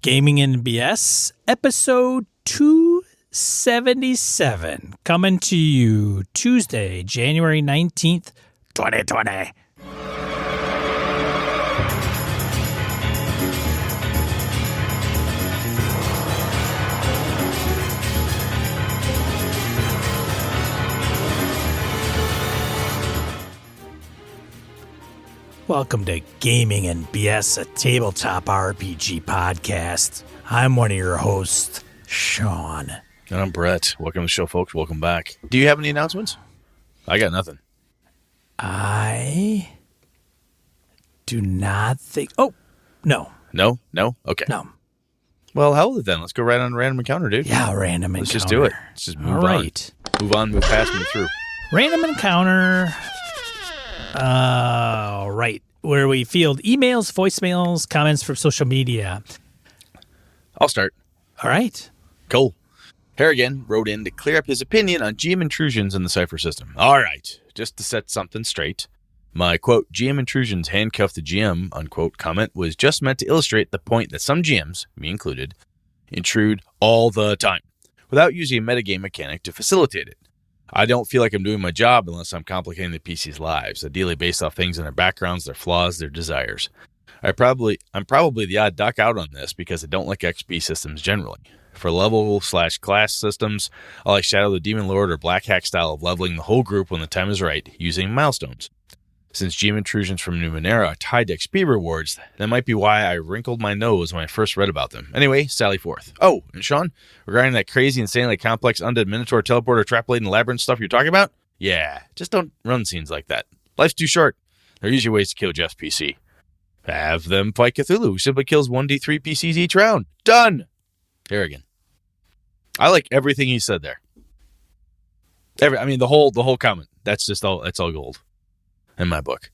Gaming and BS, episode 277, coming to you Tuesday, January 19th, 2020. Welcome to Gaming and BS, a tabletop RPG podcast. I'm one of your hosts, Sean. And I'm Brett. Welcome to the show, folks. Welcome back. Do you have any announcements? I got nothing. I do not think... Oh, no. No? Okay. No. Well, hell with it then. Let's go right on random encounter, dude. Yeah, random encounter. Let's just do it. Let's just move on. Move on, move past, move through. Random encounter... right, where we field emails, voicemails, comments from social media. I'll start. All right. Cool. Harrigan wrote in to clear up his opinion on GM intrusions in the Cypher system. All right, just to set something straight. My, quote, GM intrusions handcuff the GM, unquote, comment was just meant to illustrate the point that some GMs, me included, intrude all the time without using a metagame mechanic to facilitate it. I don't feel like I'm doing my job unless I'm complicating the PC's lives, ideally based off things in their backgrounds, their flaws, their desires. I'm probably the odd duck out on this because I don't like XP systems generally. For level/class systems, I like Shadow the Demon Lord or Black Hack style of leveling the whole group when the time is right, using milestones. Since GM intrusions from Numenera are tied to XP rewards, that might be why I wrinkled my nose when I first read about them. Anyway, sally forth. Oh, and Sean, regarding that crazy, insanely complex undead Minotaur teleporter trap blade and labyrinth stuff you're talking about? Yeah, just don't run scenes like that. Life's too short. There are usually ways to kill Jeff's PC. Have them fight Cthulhu, who simply kills 1d3 PCs each round. Done! Harrigan. I like everything he said there. The whole comment. That's all gold. In my book.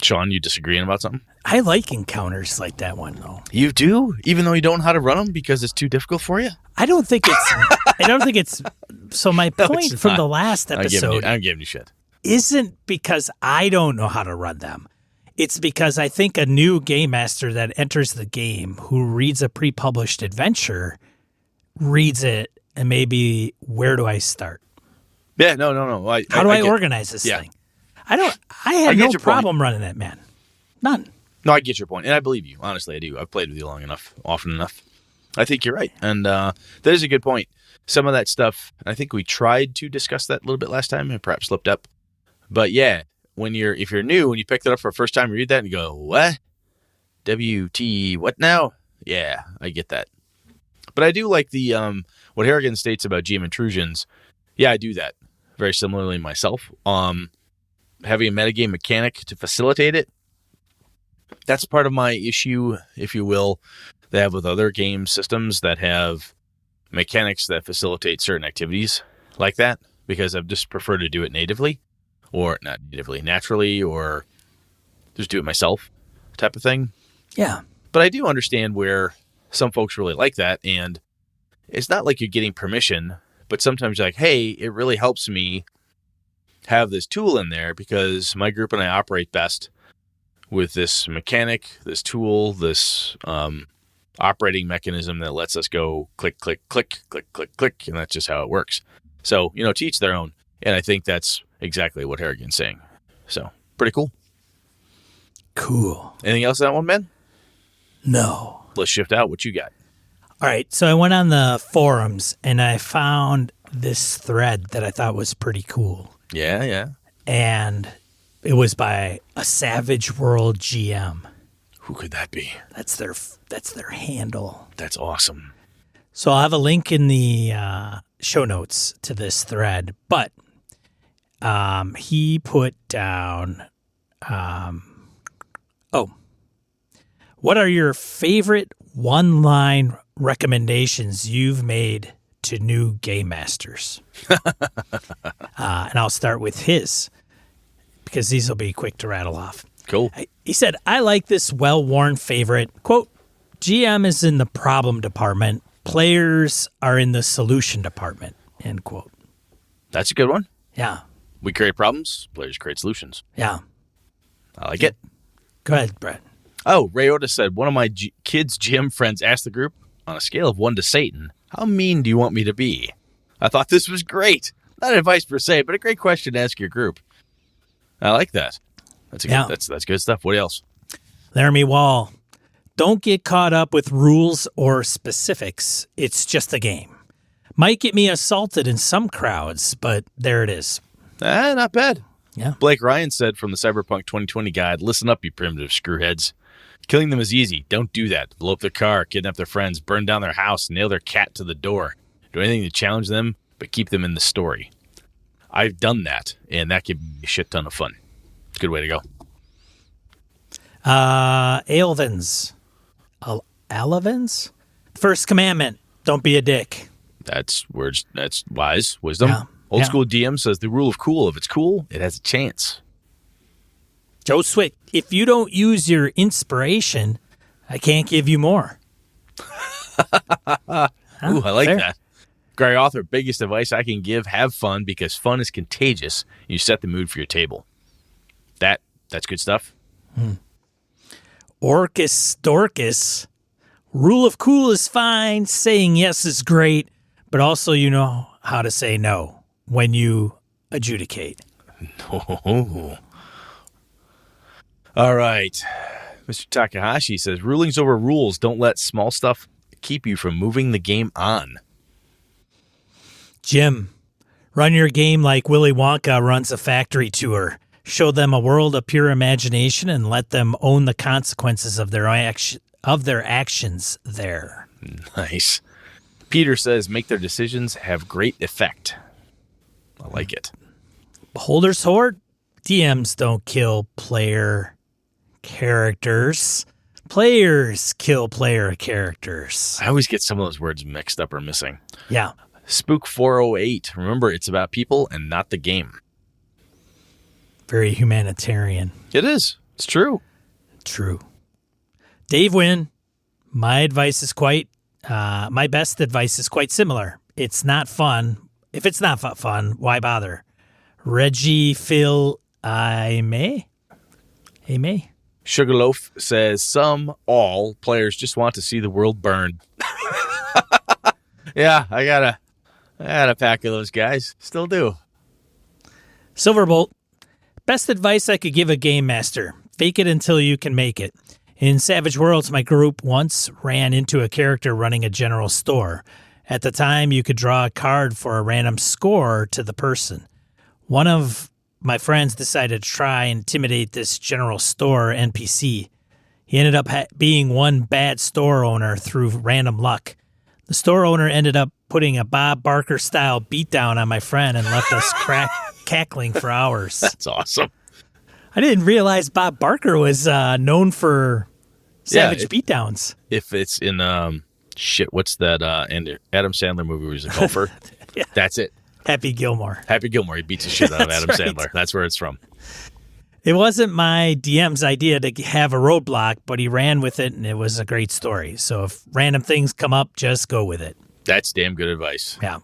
Sean, you disagreeing about something? I like encounters like that one, though. You do? Even though you don't know how to run them because it's too difficult for you? I don't think it's... So my point from the last episode... I'm giving you shit. Isn't because I don't know how to run them. It's because I think a new game master that enters the game who reads a pre-published adventure reads it and maybe, where do I start? Yeah, no. How do I organize this thing? I had no problem running it, man. None. No, I get your point, and I believe you. Honestly, I do. I've played with you long enough, often enough. I think you're right, and that is a good point. Some of that stuff, I think we tried to discuss that a little bit last time, and perhaps slipped up. But yeah, if you're new and you picked it up for the first time, you read that and you go, what? WT, what now? Yeah, I get that. But I do like the what Harrigan states about GM intrusions. Yeah, I do that very similarly myself. Having a metagame mechanic to facilitate it, that's part of my issue, if you will, that I have with other game systems that have mechanics that facilitate certain activities like that, because I just prefer to do it natively, or not natively, naturally, or just do it myself type of thing. Yeah. But I do understand where some folks really like that, and it's not like you're getting permission, but sometimes you're like, hey, it really helps me have this tool in there because my group and I operate best with this mechanic, this tool, this operating mechanism that lets us go click, click, click, click, click, click, and that's just how it works. So, to each their own. And I think that's exactly what Harrigan's saying. So, pretty cool. Cool. Anything else on that one, Ben? No. Let's shift out. What you got? All right. So I went on the forums and I found this thread that I thought was pretty cool. Yeah. And it was by a Savage World GM. Who could that be? That's their handle. That's awesome. So I'll have a link in the show notes to this thread. But he put down, what are your favorite one-line recommendations you've made to new game masters? And I'll start with his, because these will be quick to rattle off. Cool. He said, I like this well-worn favorite. Quote, GM is in the problem department. Players are in the solution department. End quote. That's a good one. Yeah. We create problems. Players create solutions. Yeah. I like it. Go ahead, Brett. Oh, Ray Otis said, one of my kids' GM friends asked the group, on a scale of 1 to Satan, how mean do you want me to be? I thought this was great. Not advice per se, but a great question to ask your group. I like that. That's good stuff. What else? Laramie Wall. Don't get caught up with rules or specifics. It's just a game. Might get me assaulted in some crowds, but there it is. Not bad. Yeah. Blake Ryan said from the Cyberpunk 2020 guide, listen up, you primitive screwheads. Killing them is easy. Don't do that. Blow up their car, kidnap their friends, burn down their house, nail their cat to the door. Do anything to challenge them, but keep them in the story. I've done that, and that could be a shit ton of fun. It's a good way to go. Alvins. Alavins? First commandment, don't be a dick. That's words. That's wise wisdom. Yeah. Old school DM says the rule of cool. If it's cool, it has a chance. Joe Swick, if you don't use your inspiration, I can't give you more. Ooh, I like fair. that. Gary Author, biggest advice I can give, have fun because fun is contagious. You set the mood for your table. That's good stuff. Orcus Dorcas. Rule of cool is fine. Saying yes is great, but also you know how to say no when you adjudicate. Oh. All right. Mr. Takahashi says, rulings over rules. Don't let small stuff keep you from moving the game on. Jim, run your game like Willy Wonka runs a factory tour. Show them a world of pure imagination and let them own the consequences of their actions there. Nice. Peter says, make their decisions have great effect. I like it. Beholder's Horde? DMs don't kill player characters. Players kill player characters. I always get some of those words mixed up or missing. Yeah. Spook 408. Remember, it's about people and not the game. Very humanitarian. It is. It's true. True. Dave Wynn, my best advice is quite similar. It's not fun. If it's not fun, why bother? Reggie Phil Aime? Sugarloaf says, all players just want to see the world burn. Yeah, I got a pack of those guys. Still do. Silverbolt, best advice I could give a game master. Fake it until you can make it. In Savage Worlds, my group once ran into a character running a general store. At the time, you could draw a card for a random score to the person. One of my friends decided to try and intimidate this general store NPC. He ended up being one bad store owner through random luck. The store owner ended up putting a Bob Barker-style beatdown on my friend and left us cackling for hours. That's awesome. I didn't realize Bob Barker was known for savage beatdowns. If it's in, what's that Adam Sandler movie where he's a golfer? Yeah. That's it. Happy Gilmore. Happy Gilmore. He beats the shit out of Adam right. Sandler. That's where it's from. It wasn't my DM's idea to have a roadblock, but he ran with it, and it was a great story. So if random things come up, just go with it. That's damn good advice. Yeah.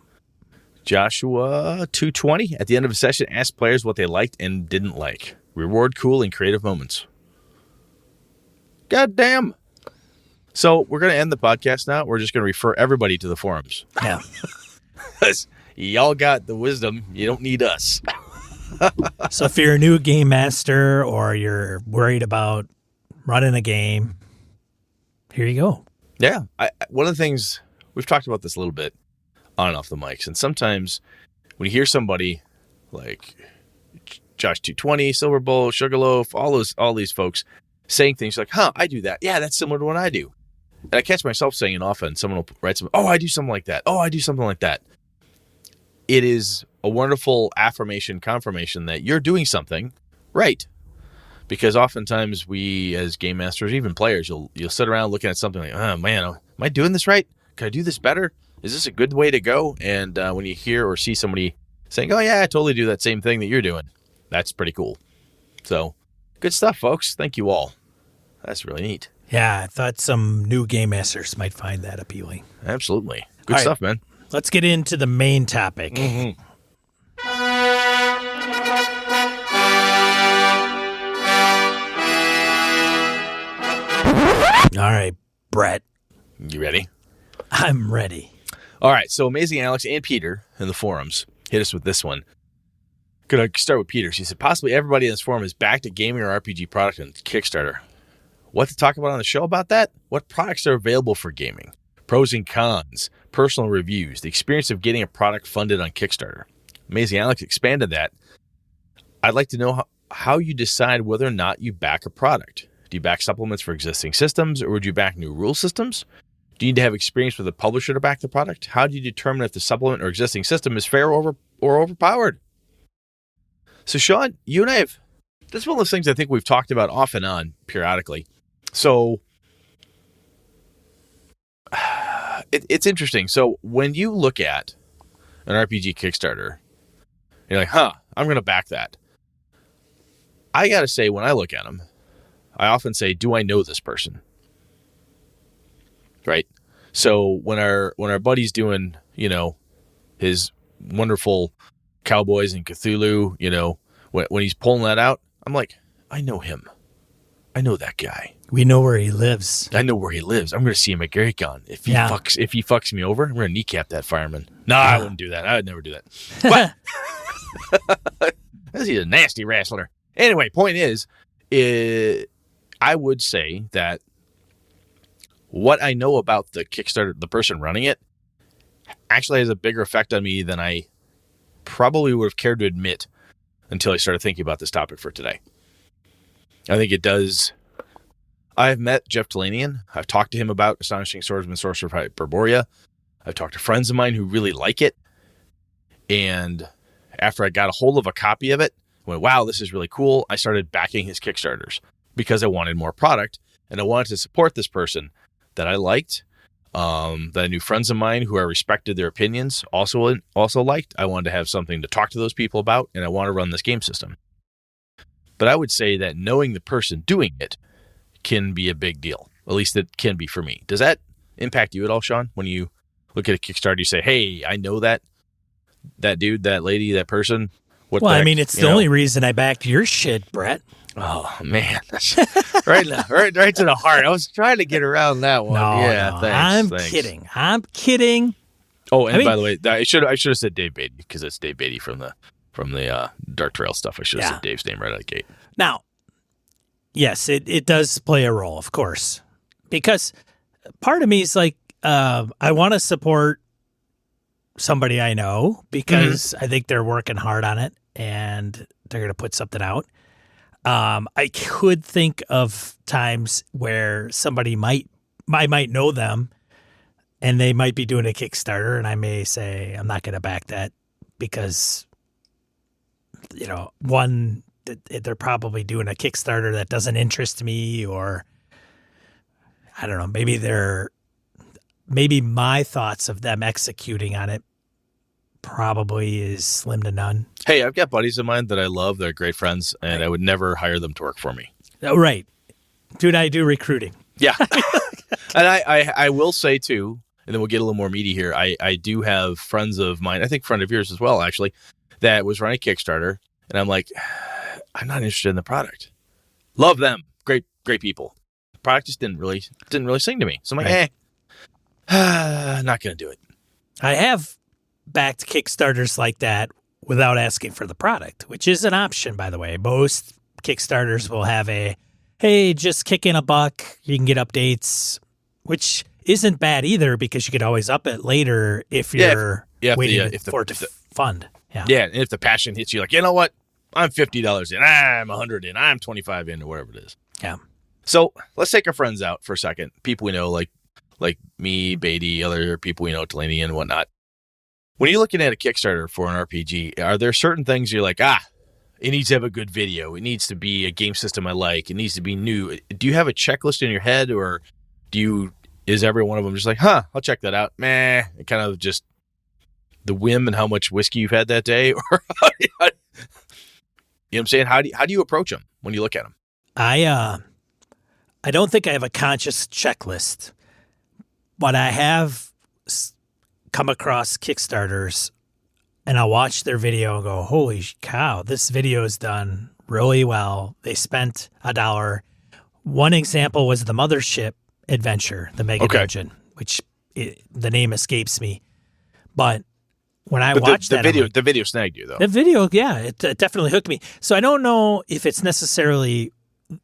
Joshua 220. At the end of a session, ask players what they liked and didn't like. Reward cool and creative moments. God damn. So we're going to end the podcast now. We're just going to refer everybody to the forums. Yeah. Because y'all got the wisdom. You don't need us. So if you're a new game master or you're worried about running a game, here you go. Yeah. One of the things, we've talked about this a little bit on and off the mics, and sometimes when you hear somebody like Josh 220, Silverbolt, Sugarloaf, all these folks saying things like, I do that. Yeah, that's similar to what I do. And I catch myself saying it often. Someone will write something, I do something like that. I do something like that. It is a wonderful affirmation, confirmation that you're doing something right. Because oftentimes we, as game masters, even players, you'll sit around looking at something like, oh man, am I doing this right? Can I do this better? Is this a good way to go? And when you hear or see somebody saying, oh yeah, I totally do that same thing that you're doing, that's pretty cool. So good stuff, folks. Thank you all. That's really neat. Yeah, I thought some new game masters might find that appealing. Absolutely. Good stuff, man. Let's get into the main topic. Mm-hmm. All right, Brett. You ready? I'm ready. All right, so Amazing Alex and Peter in the forums hit us with this one. Gonna start with Peter. She said, possibly everybody in this forum is backed a gaming or RPG product on Kickstarter. What to talk about on the show about that? What products are available for gaming? Pros and cons, personal reviews, the experience of getting a product funded on Kickstarter. Amazing Alex expanded that. I'd like to know how you decide whether or not you back a product. Do you back supplements for existing systems, or would you back new rule systems? Do you need to have experience with a publisher to back the product? How do you determine if the supplement or existing system is fair or overpowered? So, Sean, you and I have, this is one of those things I think we've talked about off and on periodically. So, it's interesting. So, when you look at an RPG Kickstarter, you're like, I'm going to back that. I got to say, when I look at them, I often say, do I know this person? Right? So, when our buddy's doing, his wonderful Cowboys and Cthulhu, when he's pulling that out, I'm like, I know him. I know that guy. We know where he lives. I know where he lives. I'm going to see him at GaryCon. If he fucks me over, I'm going to kneecap that fireman. No, I wouldn't do that. I would never do that. But he's a nasty wrestler. Anyway, point is, I would say that what I know about the Kickstarter, the person running it, actually has a bigger effect on me than I probably would have cared to admit until I started thinking about this topic for today. I think it does. I've met Jeff Talanian. I've talked to him about Astonishing Swordsman Sorcerer of Hyperborea. I've talked to friends of mine who really like it. And after I got a hold of a copy of it, I went, wow, this is really cool. I started backing his Kickstarters because I wanted more product. And I wanted to support this person that I liked, that I knew friends of mine who I respected their opinions also liked. I wanted to have something to talk to those people about, and I want to run this game system. But I would say that knowing the person doing it can be a big deal. At least it can be for me. Does that impact you at all, Sean? When you look at a Kickstarter, you say, hey, I know that dude, that lady, that person. It's the only reason I backed your shit, Brett. Oh, man. right to the heart. I was trying to get around that one. No, thanks. I'm kidding. Oh, and by the way, I should have said Dave Beatty, because it's Dave Beatty from the Dark Trail stuff. I should have said Dave's name right out of the gate. Now, yes, it does play a role, of course, because part of me is like, I want to support somebody I know because I think they're working hard on it and they're going to put something out. I could think of times where I might know them and they might be doing a Kickstarter, and I may say, I'm not going to back that because, one, they're probably doing a Kickstarter that doesn't interest me, or I don't know, maybe my thoughts of them executing on it probably is slim to none. Hey, I've got buddies of mine that I love. They're great friends, and I would never hire them to work for me. Oh, right. Dude, I do recruiting. Yeah. And I will say, too, and then we'll get a little more meaty here, I do have friends of mine, I think friend of yours as well, actually, that was running Kickstarter, and I'm like, I'm not interested in the product. Love them. Great people. The product just didn't really sing to me. So I'm like, not going to do it. I have backed Kickstarters like that without asking for the product, which is an option, by the way. Most Kickstarters will have hey, just kick in $1. You can get updates, which isn't bad either, because you could always up it later if you're waiting for it to fund. Yeah. Yeah. And if the passion hits you, like, you know what? I'm $50 in, I'm $100 in, I'm $25 in, or whatever it is. Yeah. So let's take our friends out for a second. People we know, like me, Beatty, other people we know, Delaney and whatnot. When you're looking at a Kickstarter for an RPG, are there certain things you're like, it needs to have a good video. It needs to be a game system I like. It needs to be new. Do you have a checklist in your head, or is every one of them just like, I'll check that out? Meh. It kind of just the whim and how much whiskey you've had that day, or you know what I'm saying? How do you approach them when you look at them? I don't think I have a conscious checklist, but I have come across Kickstarters and I'll watch their video and go, holy cow, this video is done really well. They spent $1. One example was the Mothership, Adventure, the Mega Dungeon, which the name escapes me. But when I watched that, the video snagged you though. The video, yeah, it definitely hooked me. So I don't know if it's necessarily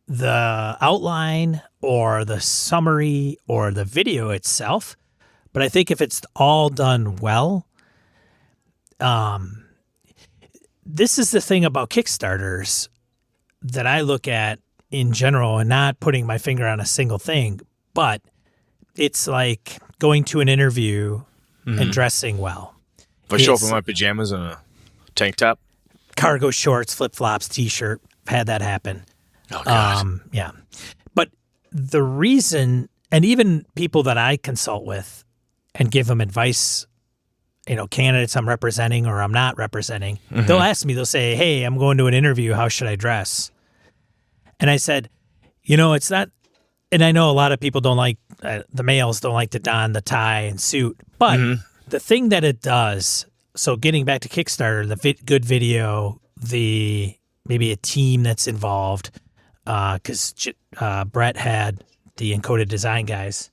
the outline or the summary or the video itself, but I think if it's all done well, this is the thing about Kickstarters that I look at in general, and not putting my finger on a single thing, but it's like going to an interview and dressing well. If I show up in my pajamas and a tank top, cargo shorts, flip-flops, t-shirt, had that happen. Oh, God. Yeah. But the reason, and even people that I consult with and give them advice, candidates I'm representing or I'm not representing, they'll ask me, they'll say, hey, I'm going to an interview. How should I dress? And I said, it's not, and I know a lot of people don't like, the males don't like to don the tie and suit, but the thing that it does, so getting back to Kickstarter, the good video, maybe a team that's involved, because Brett had the Encoded Design guys.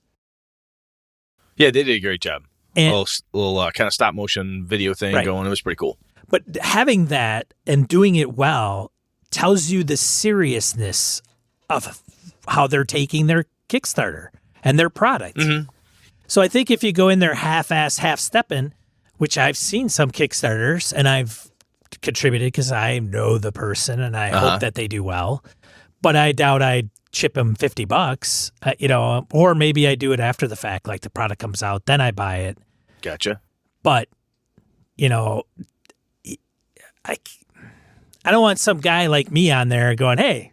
Yeah, they did a great job. And, a little kind of stop motion video thing going. It was pretty cool. But having that and doing it well tells you the seriousness of how they're taking their Kickstarter and their product. So I think if you go in there half-ass, half-stepping, which I've seen some Kickstarters and I've contributed because I know the person and I hope that they do well, but I doubt I'd chip them $50, or maybe I do it after the fact, like the product comes out, then I buy it. Gotcha. But, I don't want some guy like me on there going, hey,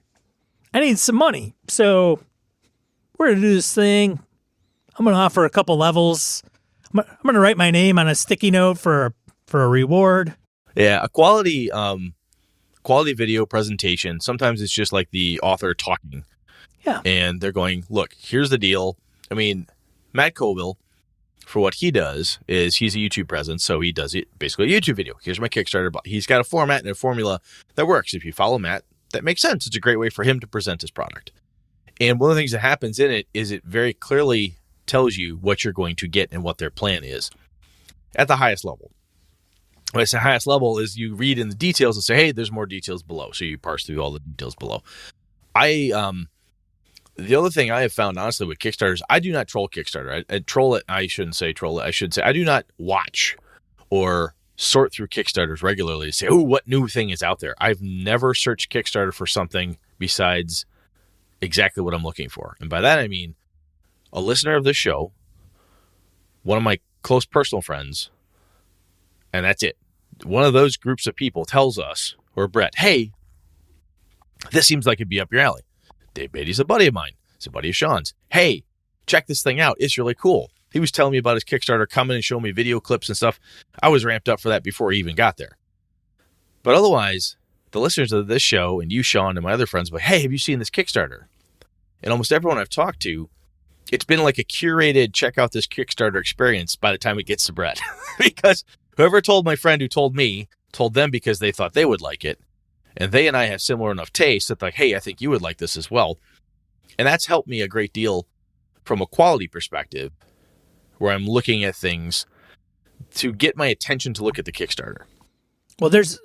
I need some money. So we're going to do this thing. I'm going to offer a couple levels. I'm going to write my name on a sticky note for a reward. Yeah, a quality video presentation. Sometimes it's just like the author talking. Yeah. And they're going, look, here's the deal. I mean, Matt Colville, for what he does is he's a YouTube presence, so he does it basically a YouTube video. Here's my Kickstarter. He's got a format and a formula that works. If you follow Matt, that makes sense. It's a great way for him to present his product. And one of the things that happens in it is it very clearly tells you what you're going to get and what their plan is at the highest level. When I say highest level is you read in the details and say, hey, there's more details below. So you parse through all the details below. The other thing I have found, honestly, with Kickstarters, I do not troll Kickstarter. I troll it. I shouldn't say troll it. I should say I do not watch or sort through Kickstarters regularly to say, oh, what new thing is out there? I've never searched Kickstarter for something besides exactly what I'm looking for. And by that, I mean a listener of this show, one of my close personal friends, and that's it. One of those groups of people tells us, or Brett, hey, this seems like it'd be up your alley. Dave Beatty's a buddy of mine. It's a buddy of Sean's. Hey, check this thing out. It's really cool. He was telling me about his Kickstarter, coming and showing me video clips and stuff. I was ramped up for that before he even got there. But otherwise, the listeners of this show and you, Sean, and my other friends, but hey, have you seen this Kickstarter? And almost everyone I've talked to, it's been like a curated, check out this Kickstarter experience by the time it gets to Brett. Because whoever told my friend who told me, told them because they thought they would like it. And they and I have similar enough tastes that like, hey, I think you would like this as well. And that's helped me a great deal from a quality perspective where I'm looking at things to get my attention to look at the Kickstarter. Well, there's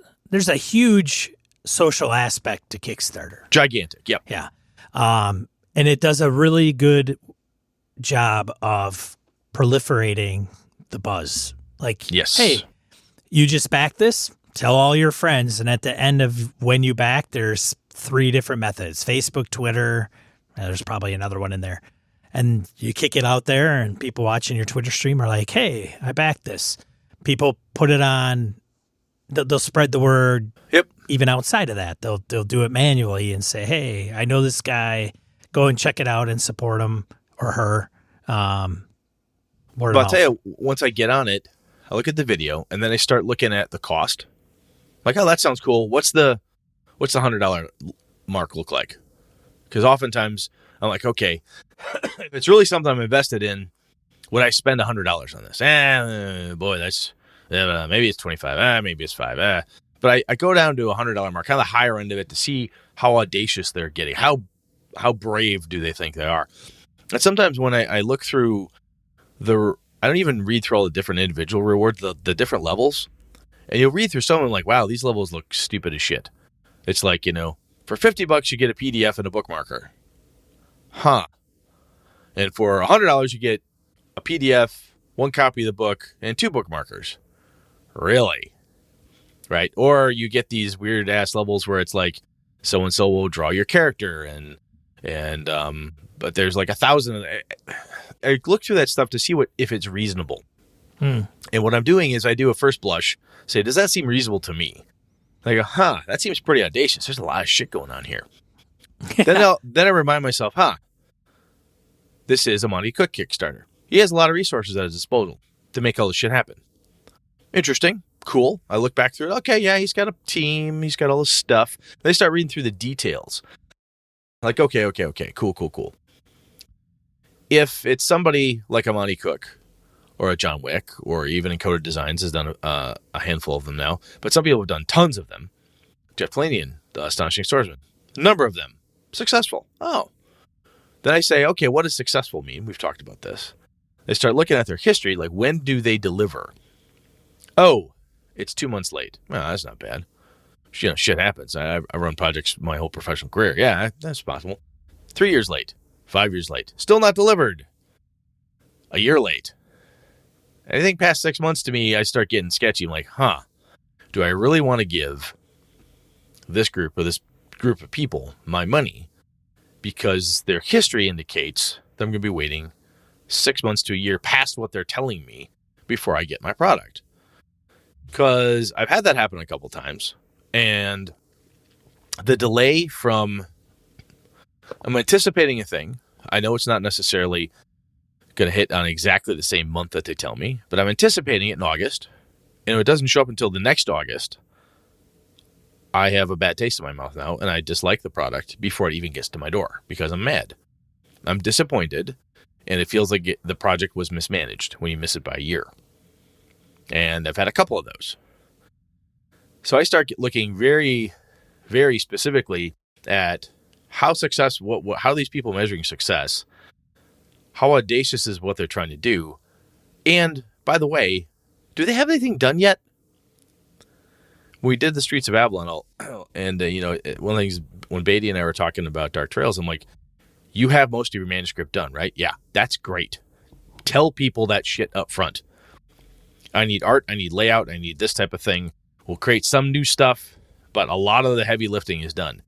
a huge social aspect to Kickstarter. Gigantic, yep. Yeah. And it does a really good job of proliferating the buzz. Like, yes. Hey, you just backed this? Tell all your friends. And at the end of when you back, there's 3 different methods. Facebook, Twitter. There's probably another one in there. And you kick it out there and people watching your Twitter stream are like, hey, I backed this. People put it on. They'll spread the word. Yep. Even outside of that. They'll do it manually and say, hey, I know this guy. Go and check it out and support him or her. But I'll tell you, once I get on it, I look at the video and then I start looking at the cost. Like, oh, that sounds cool. What's the $100 mark look like? Because oftentimes I'm like, okay, if it's really something I'm invested in, would I spend $100 on this? Boy, that's maybe it's 25. Maybe it's 5. But I go down to $100 mark, kind of the higher end of it, to see how audacious they're getting. How brave do they think they are? And sometimes when I look through I don't even read through all the different individual rewards, the different levels. And you'll read through some and like, wow, these levels look stupid as shit. It's like, for $50 you get a PDF and a bookmarker. Huh. And for $100 you get a PDF, one copy of the book, and 2 bookmarkers. Really? Right? Or you get these weird ass levels where it's like so-and-so will draw your character and but there's like 1,000. I look through that stuff to see if it's reasonable. And what I'm doing is I do a first blush, say, does that seem reasonable to me? I go, that seems pretty audacious. There's a lot of shit going on here. Then I remind myself, this is a Monty Cook Kickstarter. He has a lot of resources at his disposal to make all this shit happen. Interesting. Cool. I look back through it. Okay, yeah, he's got a team. He's got all this stuff. They start reading through the details. Like, okay. Cool. If it's somebody like a Monty Cook or a John Wick or even Encoded Designs has done a handful of them now, but some people have done tons of them. Jeff Talanian, The Astonishing Swordsman, a number of them. Successful. Oh. Then I say, okay, what does successful mean? We've talked about this. They start looking at their history, like when do they deliver? Oh, it's 2 months late. Well, that's not bad. Shit happens. I run projects my whole professional career. Yeah, that's possible. 3 years late. 5 years late. Still not delivered. A year late. Anything past 6 months to me, I start getting sketchy. I'm like, do I really want to give this group of people my money? Because their history indicates that I'm going to be waiting 6 months to a year past what they're telling me before I get my product. Because I've had that happen a couple times. And the delay from I'm anticipating a thing. I know it's not necessarily going to hit on exactly the same month that they tell me, but I'm anticipating it in August. And if it doesn't show up until the next August, I have a bad taste in my mouth now, and I dislike the product before it even gets to my door because I'm mad. I'm disappointed, and it feels like the project was mismanaged when you miss it by a year. And I've had a couple of those. So I start looking very, very specifically at how these people are measuring success, how audacious is what they're trying to do, and, by the way, do they have anything done yet? We did the Streets of Avalon, and one of the things when Beatty and I were talking about Dark Trails, I'm like, you have most of your manuscript done, right? Yeah, that's great. Tell people that shit up front. I need art, I need layout, I need this type of thing. We'll create some new stuff, but a lot of the heavy lifting is done.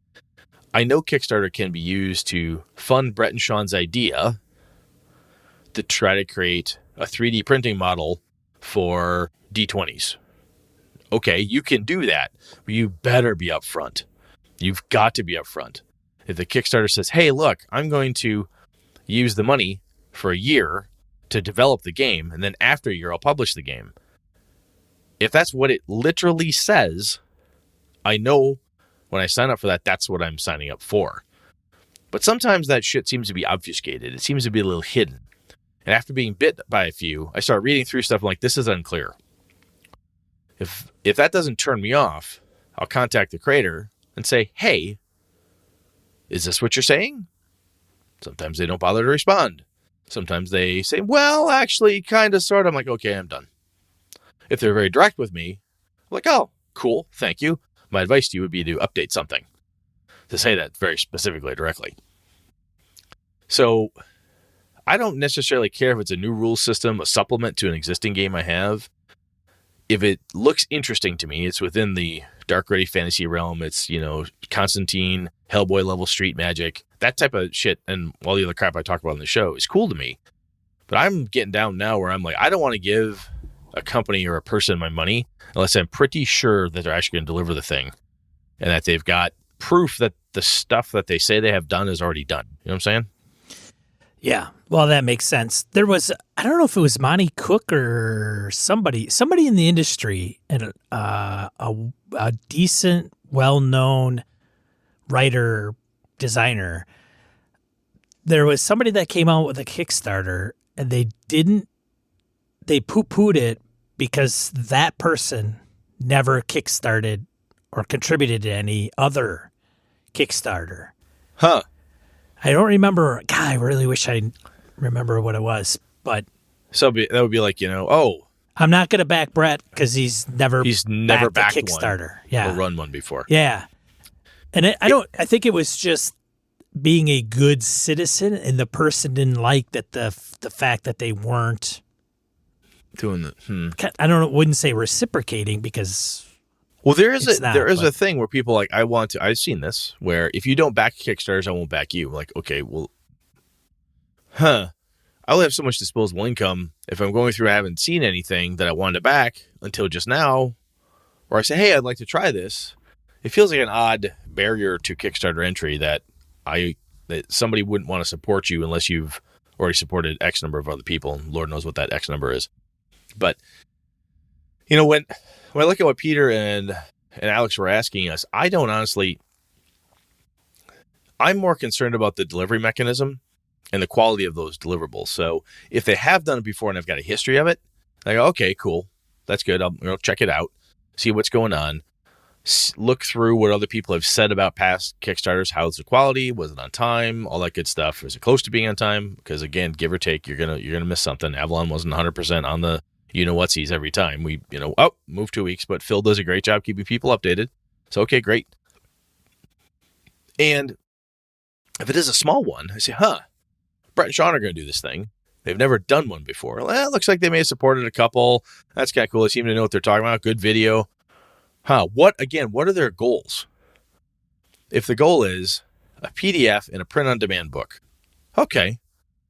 I know Kickstarter can be used to fund Brett and Sean's idea to try to create a 3D printing model for D20s. Okay, you can do that, but you better be upfront. You've got to be upfront. If the Kickstarter says, hey, look, I'm going to use the money for a year to develop the game, and then after a year, I'll publish the game. If that's what it literally says, I know when I sign up for that, that's what I'm signing up for. But sometimes that shit seems to be obfuscated. It seems to be a little hidden. And after being bit by a few, I start reading through stuff like, this is unclear. If that doesn't turn me off, I'll contact the creator and say, hey, is this what you're saying? Sometimes they don't bother to respond. Sometimes they say, well, actually, kind of, sort of. I'm like, okay, I'm done. If they're very direct with me, I'm like, oh, cool, thank you. My advice to you would be to update something. To say that very specifically, directly. So I don't necessarily care if it's a new rule system, a supplement to an existing game I have. If it looks interesting to me, it's within the dark ready fantasy realm. It's, Constantine, Hellboy level street magic, that type of shit. And all the other crap I talk about on the show is cool to me. But I'm getting down now where I'm like, I don't want to give a company or a person my money unless I'm pretty sure that they're actually going to deliver the thing and that they've got proof that the stuff that they say they have done is already done. You know what I'm saying? Yeah. Well, that makes sense. There was, I don't know if it was Monty Cook or somebody in the industry, and a decent, well-known writer, designer. There was somebody that came out with a Kickstarter, and they poo-pooed it because that person never kickstarted or contributed to any other Kickstarter. Huh. I don't remember. God, I really wish I remember what it was, but So that would be like, I'm not going to back Brett because he's never backed a Kickstarter. Yeah, or run one before. Yeah, and I think it was just being a good citizen, and the person didn't like that the fact that they weren't doing the. I don't know. Wouldn't say reciprocating because. Well, there is a thing where people like, I've seen this where if you don't back Kickstarters, I won't back you. Like, okay, well, I only have so much disposable income. If I'm going through, I haven't seen anything that I wanted to back until just now, or I say, hey, I'd like to try this. It feels like an odd barrier to Kickstarter entry that somebody wouldn't want to support you unless you've already supported X number of other people. And Lord knows what that X number is. But, when I look at what Peter and Alex were asking us, I'm more concerned about the delivery mechanism and the quality of those deliverables. So if they have done it before and I've got a history of it, I go, okay, cool. That's good. I'll check it out, see what's going on, look through what other people have said about past Kickstarters. How's the quality? Was it on time? All that good stuff. Was it close to being on time? Because again, give or take, you're gonna miss something. Avalon wasn't 100% on the whatsies every time. We move 2 weeks, but Phil does a great job keeping people updated. So okay, great. And if it is a small one, I say, Brett and Sean are going to do this thing. They've never done one before. Well, it looks like they may have supported a couple. That's kind of cool. They seem to know what they're talking about. Good video. What are their goals? If the goal is a PDF and a print-on-demand book, okay.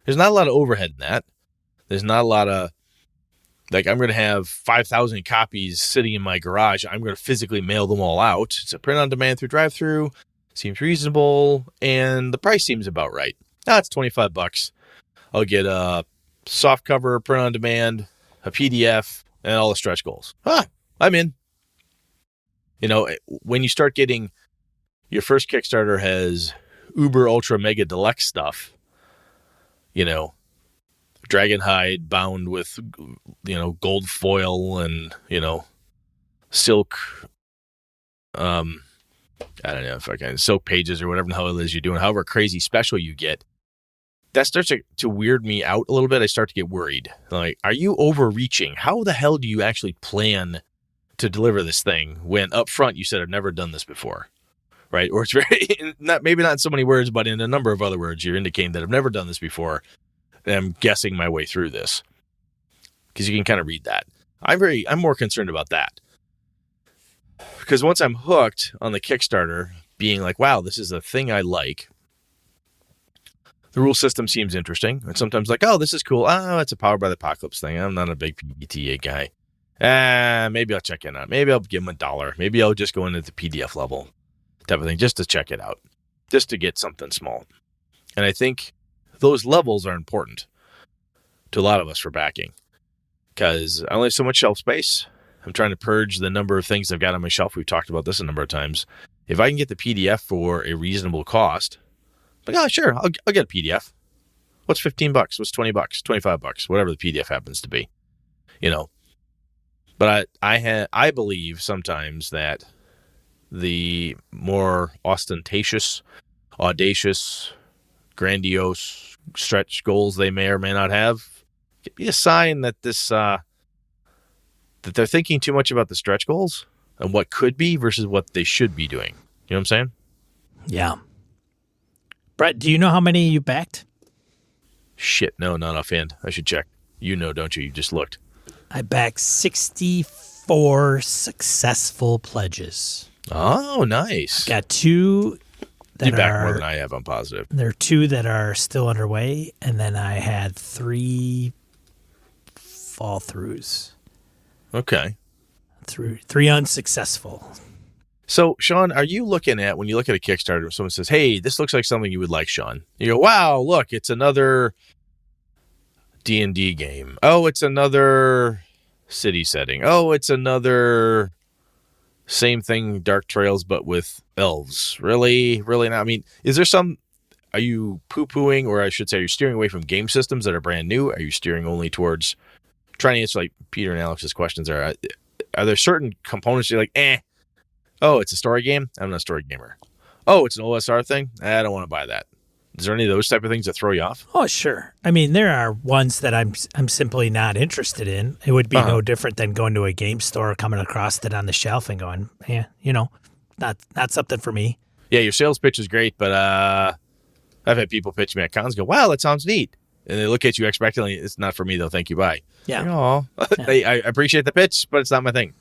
There's not a lot of overhead in that. There's not a lot of, I'm going to have 5,000 copies sitting in my garage. I'm going to physically mail them all out. It's a print-on-demand through drive-through. Seems reasonable, and the price seems about right. It's $25. I'll get a soft cover, print on demand, a PDF, and all the stretch goals. I'm in. When you start getting your first Kickstarter has uber ultra mega deluxe stuff, dragon hide bound with, gold foil and, silk, I don't know if I can, silk pages or whatever the hell it is you're doing, however crazy special you get. That starts to weird me out a little bit. I start to get worried. Like, are you overreaching? How the hell do you actually plan to deliver this thing when up front you said, I've never done this before, right? Or it's very, maybe not in so many words, but in a number of other words, you're indicating that I've never done this before. And I'm guessing my way through this because you can kind of read that. I'm more concerned about that because once I'm hooked on the Kickstarter being like, wow, this is a thing I like. The rule system seems interesting. And sometimes like, oh, this is cool. Oh, it's a Powered by the Apocalypse thing. I'm not a big PBTA guy. Maybe I'll check it out. Maybe I'll give them $1. Maybe I'll just go into the PDF level type of thing just to check it out, just to get something small. And I think those levels are important to a lot of us for backing because I only have so much shelf space. I'm trying to purge the number of things I've got on my shelf. We've talked about this a number of times. If I can get the PDF for a reasonable cost, like, oh, sure, I'll get a PDF. What's $15? What's $20? $25? Whatever the PDF happens to be, But I believe sometimes that the more ostentatious, audacious, grandiose stretch goals they may or may not have could be a sign that that they're thinking too much about the stretch goals and what could be versus what they should be doing. You know what I'm saying? Yeah. Brett, do you know how many you backed? Shit, no, not offhand. I should check. You know, don't you? You just looked. I backed 64 successful pledges. Oh, nice. Got 2 that you backed more than I have, I'm positive. There are 2 that are still underway, and then I had 3 fall throughs. Okay. 3 unsuccessful. So, Sean, are you looking at, when you look at a Kickstarter, someone says, hey, this looks like something you would like, Sean. You go, wow, look, it's another D&D game. Oh, it's another city setting. Oh, it's another same thing, Dark Trails, but with elves. Really? Really not? I mean, are you poo-pooing, or I should say, are you steering away from game systems that are brand new? Are you steering only towards, trying to answer like Peter and Alex's questions are there certain components you're like, Oh, it's a story game? I'm not a story gamer. Oh, it's an OSR thing? I don't want to buy that. Is there any of those type of things that throw you off? Oh, sure. I mean, there are ones that I'm simply not interested in. It would be no different than going to a game store, coming across it on the shelf and going, yeah, not something for me. Yeah, your sales pitch is great, but I've had people pitch me at cons go, wow, that sounds neat. And they look at you expectantly, it's not for me though, thank you, bye. Yeah. Like, I appreciate the pitch, but it's not my thing.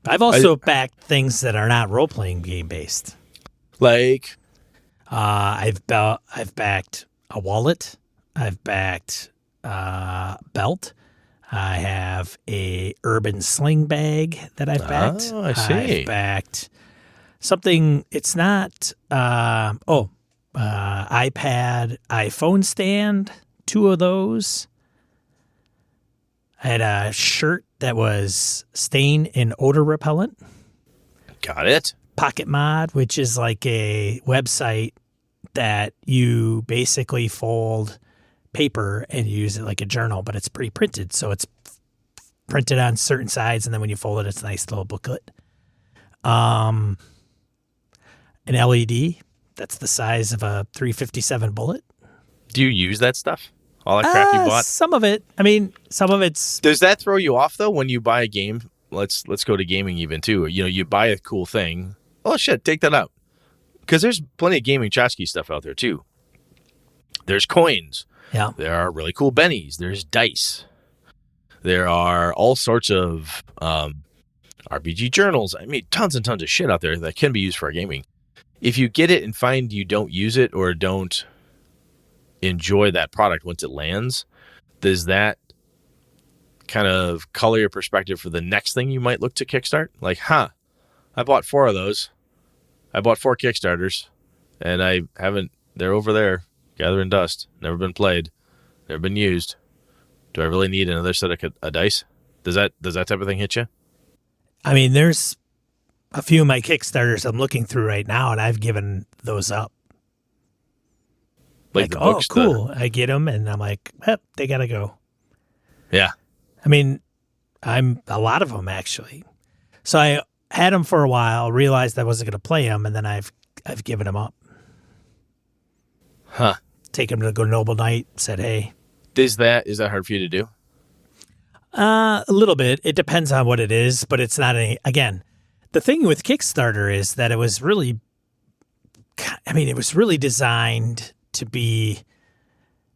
I've also backed things that are not role-playing game-based. Like? I've backed a wallet. I've backed a belt. I have a urban sling bag that I've backed. Oh, I see. I've backed something. It's not. iPad, iPhone stand. 2 of those. I had a shirt that was stain and odor repellent. Got it. Pocket Mod, which is like a website that you basically fold paper and use it like a journal, but it's pre-printed. So it's printed on certain sides, and then when you fold it, it's a nice little booklet. An LED that's the size of a .357 bullet. Do you use that stuff? All that crap you bought? Some of it. I mean, some of it's... Does that throw you off, though, when you buy a game? Let's go to gaming even, too. You buy a cool thing. Oh, shit, take that out. Because there's plenty of gaming tchotchke stuff out there, too. There's coins. Yeah. There are really cool bennies. There's dice. There are all sorts of RPG journals. I mean, tons and tons of shit out there that can be used for gaming. If you get it and find you don't use it or don't enjoy that product once it lands, does that kind of color your perspective for the next thing you might look to kickstart? Like, I bought 4 of those. I bought 4 Kickstarters, and they're over there gathering dust. Never been played. Never been used. Do I really need another set of dice? Does that type of thing hit you? I mean, there's a few of my Kickstarters I'm looking through right now, and I've given those up. Like the books, cool. I get them, and I'm like, they got to go. Yeah. I mean, I'm a lot of them, actually. So I had them for a while, realized I wasn't going to play them, and then I've given them up. Huh. Take them to go Noble Knight, said, hey. Is that hard for you to do? A little bit. It depends on what it is, but it's not any. Again, the thing with Kickstarter is that it was really designed to be,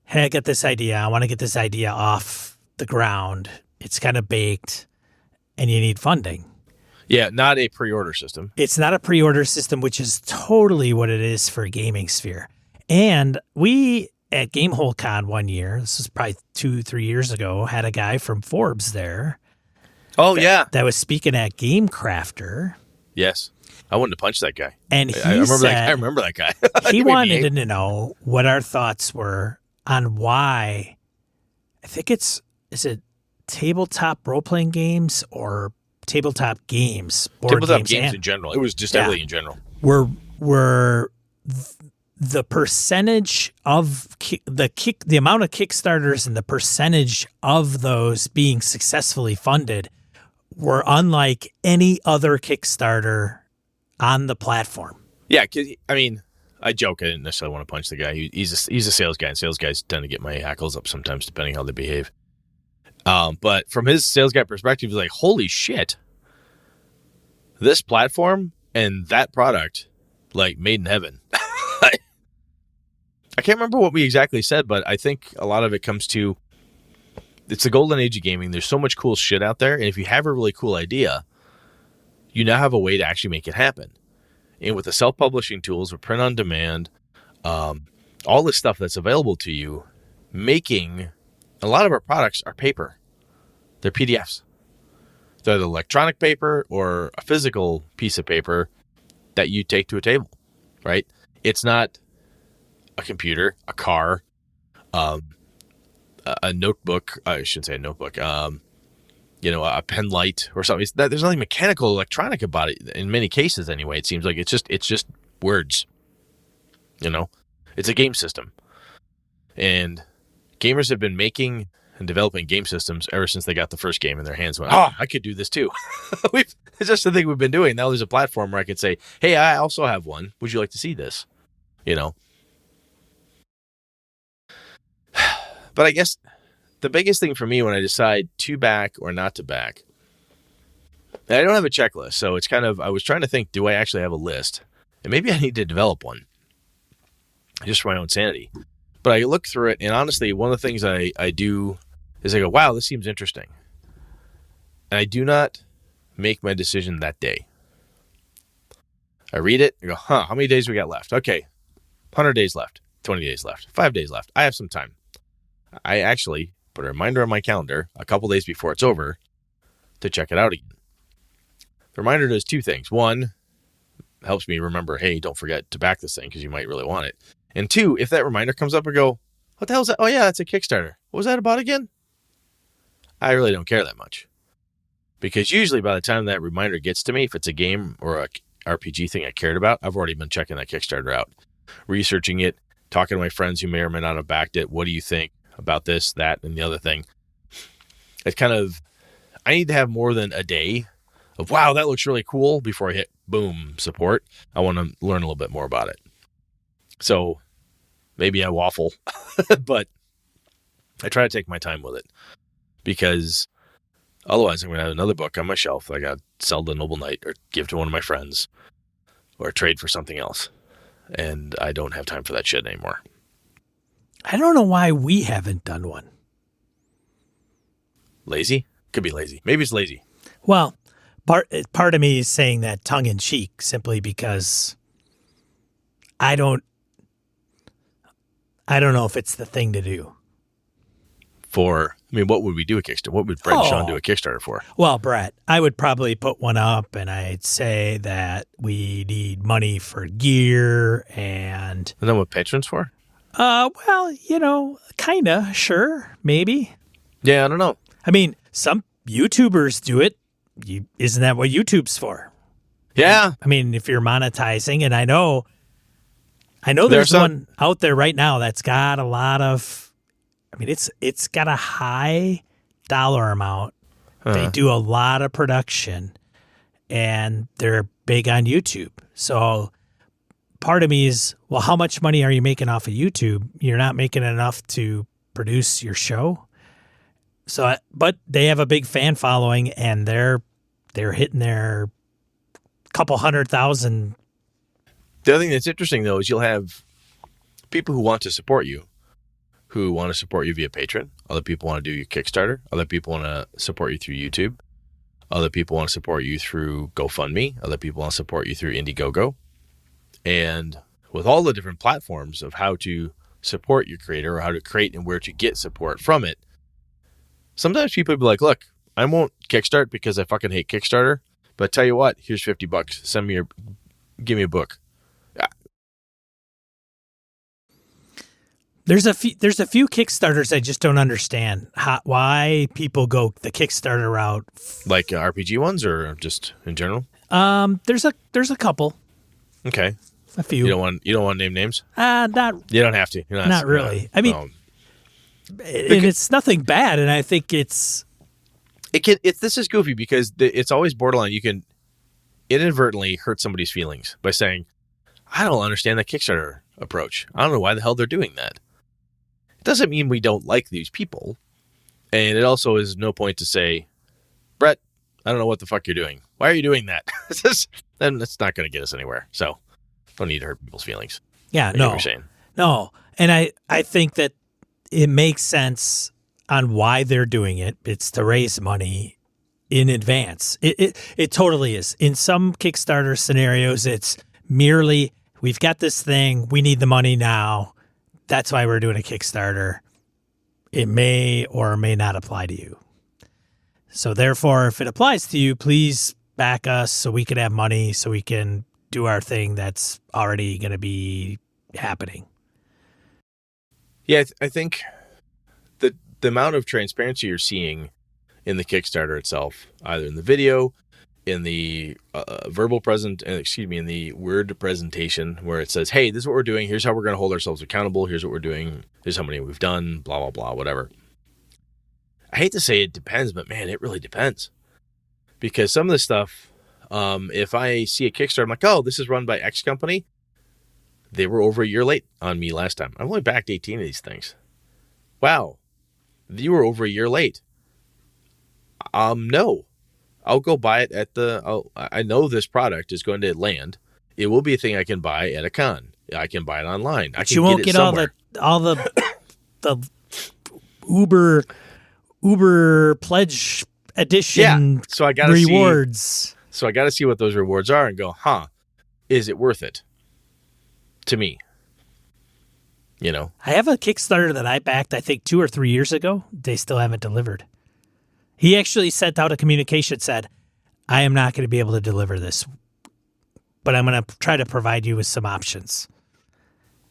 hey, I got this idea. I want to get this idea off the ground. It's kind of baked, and you need funding. Yeah, not a pre-order system. It's not a pre-order system, which is totally what it is for Gaming Sphere. And we, at Gamehole Con one year, this was probably 2-3 years ago, had a guy from Forbes there. Oh, yeah. That was speaking at Game Crafter. Yes. I wanted to punch that guy. And I remember that guy. He wanted to know what our thoughts were on why, I think is it tabletop role-playing games or tabletop games? Tabletop games in general. It was just heavily in general. Were the percentage of the amount of Kickstarters and the percentage of those being successfully funded were unlike any other Kickstarter on the platform. Yeah, because I mean, I joke. I didn't necessarily want to punch the guy. He's a sales guy, and sales guys tend to get my hackles up sometimes, depending how they behave. But from his sales guy perspective, he's like, "Holy shit! This platform and that product, like made in heaven." I can't remember what we exactly said, but I think a lot of it comes to it's the golden age of gaming. There's so much cool shit out there, and if you have a really cool idea, you now have a way to actually make it happen. And with the self-publishing tools, with print on demand, all this stuff that's available to you, making a lot of our products are paper. They're PDFs. They're the electronic paper or a physical piece of paper that you take to a table, right? It's not a computer, a car, a notebook. I shouldn't say a notebook. A pen light or something. There's nothing mechanical, electronic about it. In many cases, anyway, it seems like it's just words. It's a game system, and gamers have been making and developing game systems ever since they got the first game in their hands. Went, I could do this too. It's just the thing we've been doing. Now there's a platform where I could say, hey, I also have one. Would you like to see this? But I guess the biggest thing for me when I decide to back or not to back, and I don't have a checklist. So it's kind of, I was trying to think, do I actually have a list? And maybe I need to develop one just for my own sanity. But I look through it, and honestly, one of the things I do is I go, wow, this seems interesting. And I do not make my decision that day. I read it, I go, how many days we got left? Okay, 100 days left, 20 days left, 5 days left. I have some time. I actually put a reminder on my calendar a couple days before it's over to check it out again. The reminder does two things. One, helps me remember, hey, don't forget to back this thing because you might really want it. And two, if that reminder comes up, I go, what the hell is that? Oh, yeah, that's a Kickstarter. What was that about again? I really don't care that much. Because usually by the time that reminder gets to me, if it's a game or a RPG thing I cared about, I've already been checking that Kickstarter out, researching it, talking to my friends who may or may not have backed it. What do you think about this, that, and the other thing? It's kind of, I need to have more than a day of, wow, that looks really cool before I hit, boom, support. I want to learn a little bit more about it. So maybe I waffle, but I try to take my time with it because otherwise I'm going to have another book on my shelf I got to sell to Noble Knight or give to one of my friends or trade for something else. And I don't have time for that shit anymore. I don't know why we haven't done one. Lazy? Could be lazy. Maybe it's lazy. Well, part of me is saying that tongue in cheek simply because I don't know if it's the thing to do. What would we do a Kickstarter? What would Brett and Sean do a Kickstarter for? Well, Brett, I would probably put one up and I'd say that we need money for gear and... And then what patrons for? Well, kind of, sure, maybe. Yeah, I don't know. I mean, some YouTubers do it. Isn't that what YouTube's for? Yeah. I mean, if you're monetizing, and I know there's one out there right now that's got a lot of... I mean, it's got a high dollar amount. They do a lot of production, and they're big on YouTube. So part of me is, well, how much money are you making off of YouTube? You're not making enough to produce your show. So, but they have a big fan following, and they're hitting their couple 100,000. The other thing that's interesting, though, is you'll have people who want to support you, who want to support you via Patreon. Other people want to do your Kickstarter. Other people want to support you through YouTube. Other people want to support you through GoFundMe. Other people want to support you through Indiegogo. And with all the different platforms of how to support your creator or how to create and where to get support from it, sometimes people will be like, look, I won't Kickstart because I fucking hate Kickstarter. But tell you what, here's $50. Give me a book. There's a few Kickstarters I just don't understand why people go the Kickstarter route. Like RPG ones or just in general? There's a couple. Okay. A few. You don't want to name names? Not. You don't have to. Not really. I mean, and it's nothing bad, and I think this is goofy because it's always borderline. You can inadvertently hurt somebody's feelings by saying, I don't understand that Kickstarter approach. I don't know why the hell they're doing that. Doesn't mean we don't like these people. And it also is no point to say, Brett, I don't know what the fuck you're doing. Why are you doing that? Then that's not going to get us anywhere. So don't need to hurt people's feelings. Yeah, no. No. And I think that it makes sense on why they're doing it. It's to raise money in advance. It totally is. In some Kickstarter scenarios, it's merely, we've got this thing, we need the money now. That's why we're doing a Kickstarter. It may or may not apply to you. So therefore, if it applies to you, please back us so we can have money, so we can do our thing that's already going to be happening. Yeah, I think the amount of transparency you're seeing in the Kickstarter itself, either in the video, in the in the word presentation where it says, hey, this is what we're doing. Here's how we're going to hold ourselves accountable. Here's what we're doing. Here's how many we've done, blah, blah, blah, whatever. I hate to say it depends, but man, it really depends. Because some of the stuff, if I see a Kickstarter, I'm like, oh, this is run by X company. They were over a year late on me last time. I've only backed 18 of these things. Wow. You were over a year late. No. I'll go buy it at I know this product is going to land. It will be a thing I can buy at a con. I can buy it online. But you won't get all the Uber pledge edition so I gotta rewards. So I got to see what those rewards are and go, is it worth it to me? You know, I have a Kickstarter that I backed, I think 2 or 3 years ago. They still haven't delivered. He actually sent out a communication, said, I am not going to be able to deliver this, but I'm going to try to provide you with some options.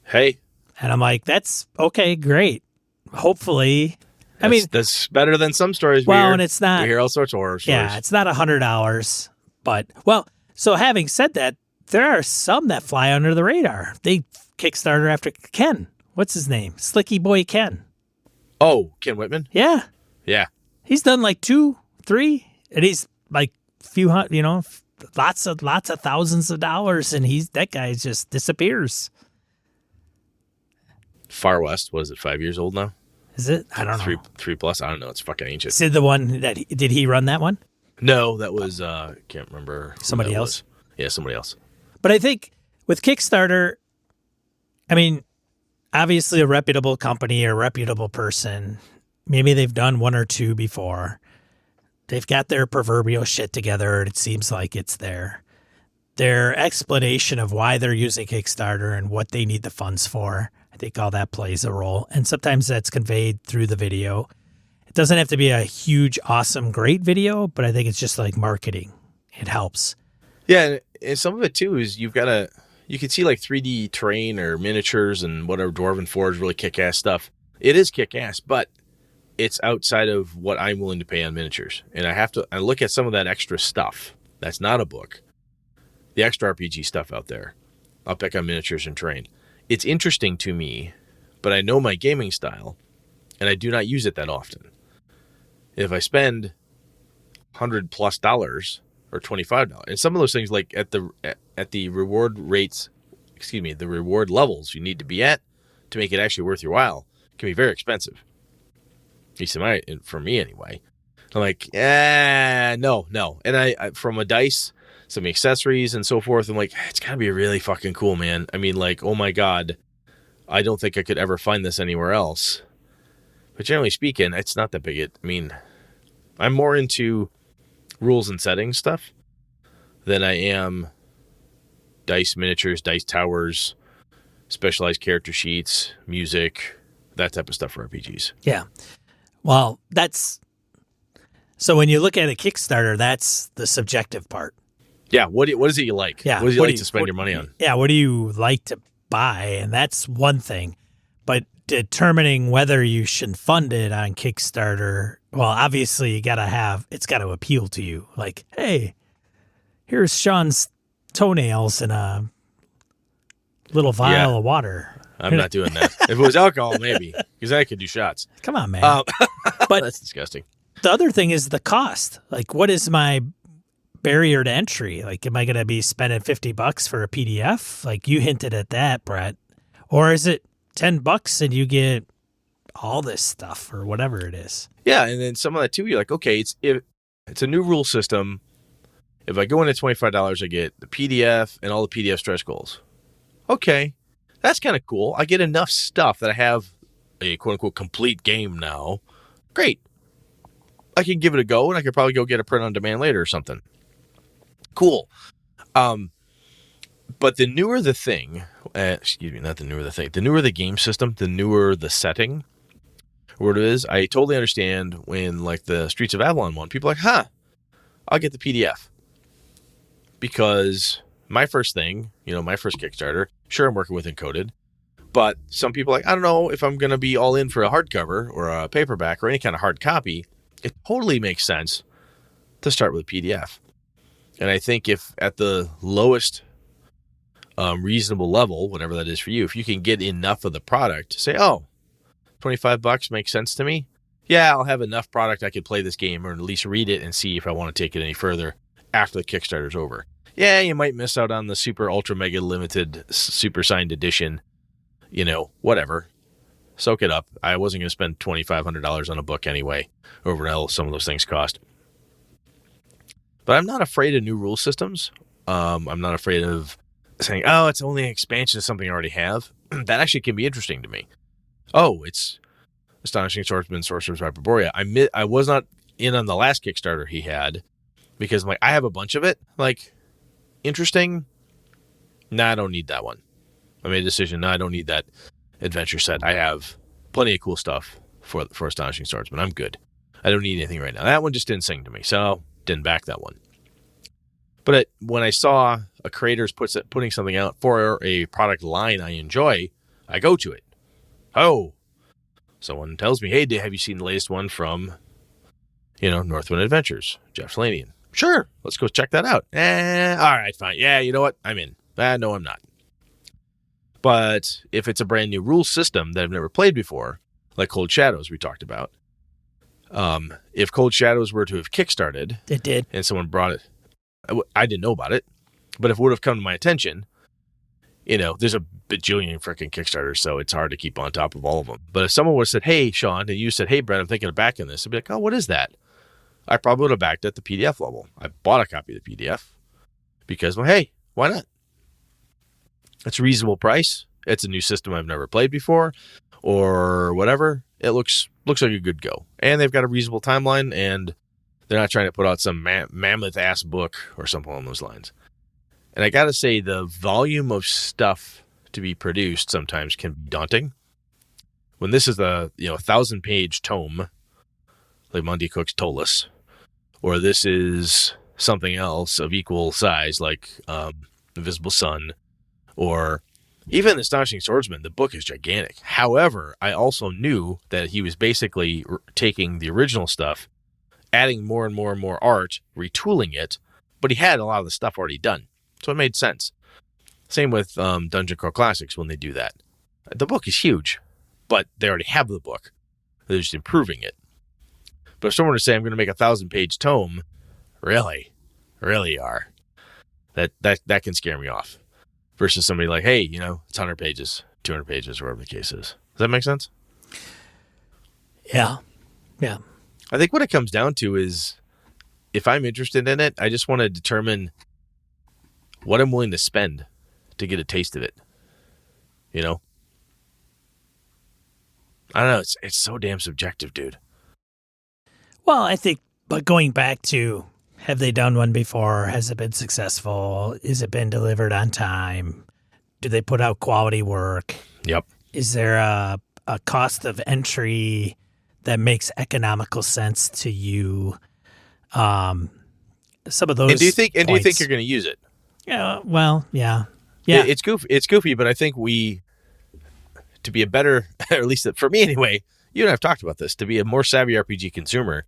Hey. And I'm like, that's okay, great. Hopefully. That's better than some stories and it's not. We hear all sorts of horror stories. Yeah, it's not $100. But, so having said that, there are some that fly under the radar. They Kickstarter after Ken. What's his name? Slicky Boy Ken. Oh, Ken Whitman? Yeah. Yeah. He's done like 2, 3, and he's like few hundred, lots of thousands of dollars, and that guy just disappears. Far West, what is it, 5 years old now? Is it? I don't know. 3 plus? I don't know. It's fucking ancient. Is it the one did he run that one? No, that was, can't remember. Somebody else? Yeah, somebody else. But I think with Kickstarter, obviously a reputable company or a reputable person, maybe they've done 1 or 2 before. They've got their proverbial shit together. It seems like it's there. Their explanation of why they're using Kickstarter and what they need the funds for, I think all that plays a role. And sometimes that's conveyed through the video. It doesn't have to be a huge, awesome, great video, but I think it's just like marketing. It helps. Yeah, and some of it too is you can see like 3D terrain or miniatures and whatever, Dwarven Forge, really kick-ass stuff. It is kick-ass, but it's outside of what I'm willing to pay on miniatures. And I look at some of that extra stuff. That's not a book. The extra RPG stuff out there. I'll pick on miniatures and terrain. It's interesting to me, but I know my gaming style, and I do not use it that often. If I spend $100+ or $25, and some of those things, like at the reward rates, the reward levels you need to be at to make it actually worth your while, can be very expensive. At least for me anyway. I'm like, no. And I from a dice, some accessories and so forth, I'm like, it's gotta be really fucking cool, man. Oh my God, I don't think I could ever find this anywhere else. But generally speaking, it's not that big. I'm more into rules and settings stuff than I am dice miniatures, dice towers, specialized character sheets, music, that type of stuff for RPGs. Yeah. Well, so when you look at a Kickstarter, that's the subjective part. Yeah. What is it you like? Yeah. What do you like to spend your money on? Yeah. What do you like to buy? And that's one thing. But determining whether you should fund it on Kickstarter, well, obviously it's got to appeal to you. Like, hey, here's Sean's toenails in a little vial of water. I'm not doing that. If it was alcohol, maybe, because I could do shots. Come on, man. But that's disgusting. The other thing is the cost. Like, what is my barrier to entry? Like, am I going to be spending $50 for a PDF? Like, you hinted at that, Brett. Or is it $10 and you get all this stuff or whatever it is? Yeah, and then some of that too. You're like, okay, it's a new rule system. If I go in at $25, I get the PDF and all the PDF stretch goals. Okay. That's kind of cool. I get enough stuff that I have a quote-unquote complete game now. Great. I can give it a go, and I could probably go get a print on demand later or something. Cool. But the newer the thing, the newer the game system, the newer the setting, where it is, I totally understand when, like, the Streets of Avalon one, people are like, I'll get the PDF. Because my first thing, my first Kickstarter, sure, I'm working with Encoded, but some people are like, I don't know if I'm going to be all in for a hardcover or a paperback or any kind of hard copy. It totally makes sense to start with a PDF. And I think if at the lowest reasonable level, whatever that is for you, if you can get enough of the product to say, $25 makes sense to me. Yeah, I'll have enough product I could play this game or at least read it and see if I want to take it any further after the Kickstarter's over. Yeah, you might miss out on the super ultra mega limited super signed edition, whatever. soak it up. I wasn't going to spend $2,500 on a book anyway, over what some of those things cost. But I'm not afraid of new rule systems. I'm not afraid of saying, oh, it's only an expansion of something I already have. That actually can be interesting to me. Oh, it's Astonishing Swordsman, Sorcerer's Hyperborea. I was not in on the last Kickstarter he had because I'm like, I have a bunch of it. Like, interesting. Nah, I don't need that one. I made a decision. No, I don't need that adventure set. I have plenty of cool stuff for Astonishing Swordsman. I'm good. I don't need anything right now. That one just didn't sing to me, so didn't back that one. But when I saw a creator's putting something out for a product line I enjoy, I go to it. Oh, someone tells me, hey, have you seen the latest one from, Northwind Adventures, Jeff Flanian? Sure, let's go check that out. All right, fine. Yeah, you know what? I'm in. No, I'm not. But if it's a brand new rule system that I've never played before, like Cold Shadows we talked about, if Cold Shadows were to have kickstarted, it did, and someone brought it, I didn't know about it, but if it would have come to my attention, there's a bajillion freaking Kickstarters, so it's hard to keep on top of all of them. But if someone would have said, hey, Sean, and you said, hey, Brett, I'm thinking of backing this, I'd be like, oh, what is that? I probably would have backed at the PDF level. I bought a copy of the PDF because, well, hey, why not? It's a reasonable price. It's a new system I've never played before or whatever. It looks like a good go. And they've got a reasonable timeline, and they're not trying to put out some mammoth-ass book or something along those lines. And I got to say, the volume of stuff to be produced sometimes can be daunting. When this is a 1,000-page tome, like Monty Cook's Tolus, or this is something else of equal size, like Invisible Sun, or even Astonishing Swordsman, the book is gigantic. However, I also knew that he was basically taking the original stuff, adding more and more and more art, retooling it, but he had a lot of the stuff already done. So it made sense. Same with Dungeon Crawl Classics when they do that. The book is huge, but they already have the book. They're just improving it. But if someone were to say, I'm going to make a 1,000-page tome, really are, that can scare me off. Versus somebody like, hey, it's 100 pages, 200 pages, whatever the case is. Does that make sense? Yeah. I think what it comes down to is, if I'm interested in it, I just want to determine what I'm willing to spend to get a taste of it. I don't know. It's so damn subjective, dude. Well, I think, but going back to, have they done one before? Has it been successful? Is it been delivered on time? Do they put out quality work? Yep. Is there a cost of entry that makes economical sense to you? Some of those. And do you think points, you're going to use it? Yeah. Well, yeah. It's goofy, but I think to be a better, or at least for me anyway, you and I have talked about this, to be a more savvy RPG consumer,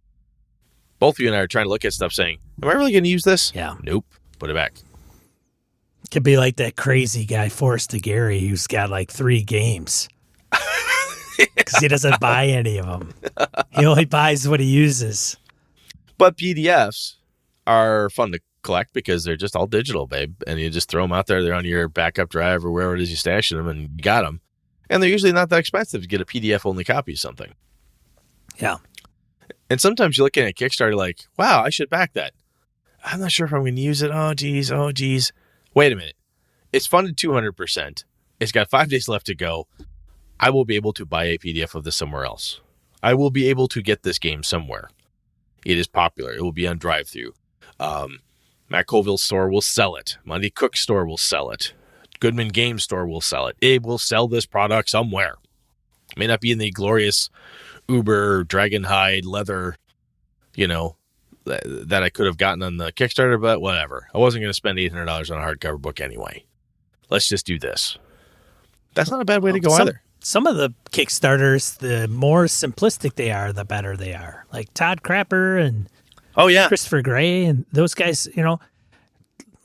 both of you and I are trying to look at stuff saying, am I really going to use this? Yeah. Nope. Put it back. Could be like that crazy guy, Forrest Gary, who's got like 3 games because he doesn't buy any of them. He only buys what he uses. But PDFs are fun to collect because they're just all digital, babe. And you just throw them out there. They're on your backup drive or wherever it is you stash them, and you got them. And they're usually not that expensive to get a PDF-only copy of something. Yeah. And sometimes you look at a Kickstarter like, wow, I should back that. I'm not sure if I'm going to use it. Oh, geez. Wait a minute. It's funded 200%. It's got 5 days left to go. I will be able to buy a PDF of this somewhere else. I will be able to get this game somewhere. It is popular. It will be on drive-thru. Matt Colville's store will sell it. Monty Cook's store will sell it. Goodman Games store will sell it. It will sell this product somewhere. It may not be in the glorious Uber Dragonhide leather, that I could have gotten on the Kickstarter, but whatever. I wasn't going to spend $800 on a hardcover book anyway. Let's just do this. That's not a bad way to go either. Some of the Kickstarters, the more simplistic they are, the better they are. Like Todd Crapper and Christopher Gray and those guys,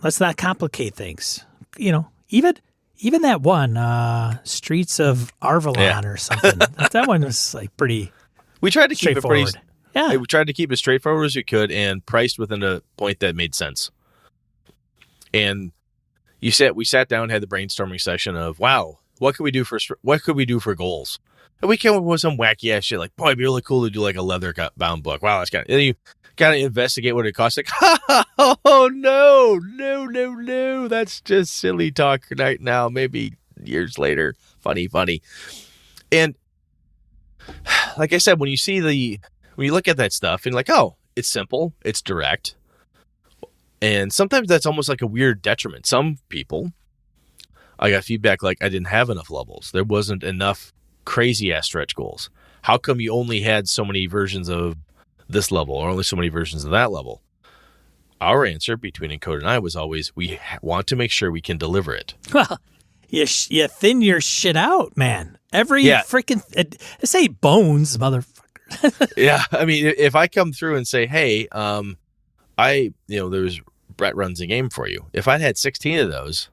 let's not complicate things. Even that one, Streets of Arvalon or something. That one was like pretty. We tried to keep it pretty. Yeah, we tried to keep it straightforward as we could and priced within a point that made sense. And we sat down, had the brainstorming session of, wow, what could we do for goals? And we came up with some wacky ass shit like, boy, it'd be really cool to do like a leather bound book. Wow, that's kind of, and you gotta investigate what it costs. Like, oh no, that's just silly talk right now. Maybe years later, funny. And like I said, when you look at that stuff and like, oh, it's simple, it's direct, and sometimes that's almost like a weird detriment. Some people, I got feedback like I didn't have enough levels. There wasn't enough crazy ass stretch goals. How come you only had so many versions of this level or only so many versions of that level? Our answer between Encode and I was always, we want to make sure we can deliver it. Well, you thin your shit out, man. Every freaking say bones, motherfucker. Yeah, I mean, if I come through and say, hey, there's Brett runs a game for you. If I'd had 16 of those,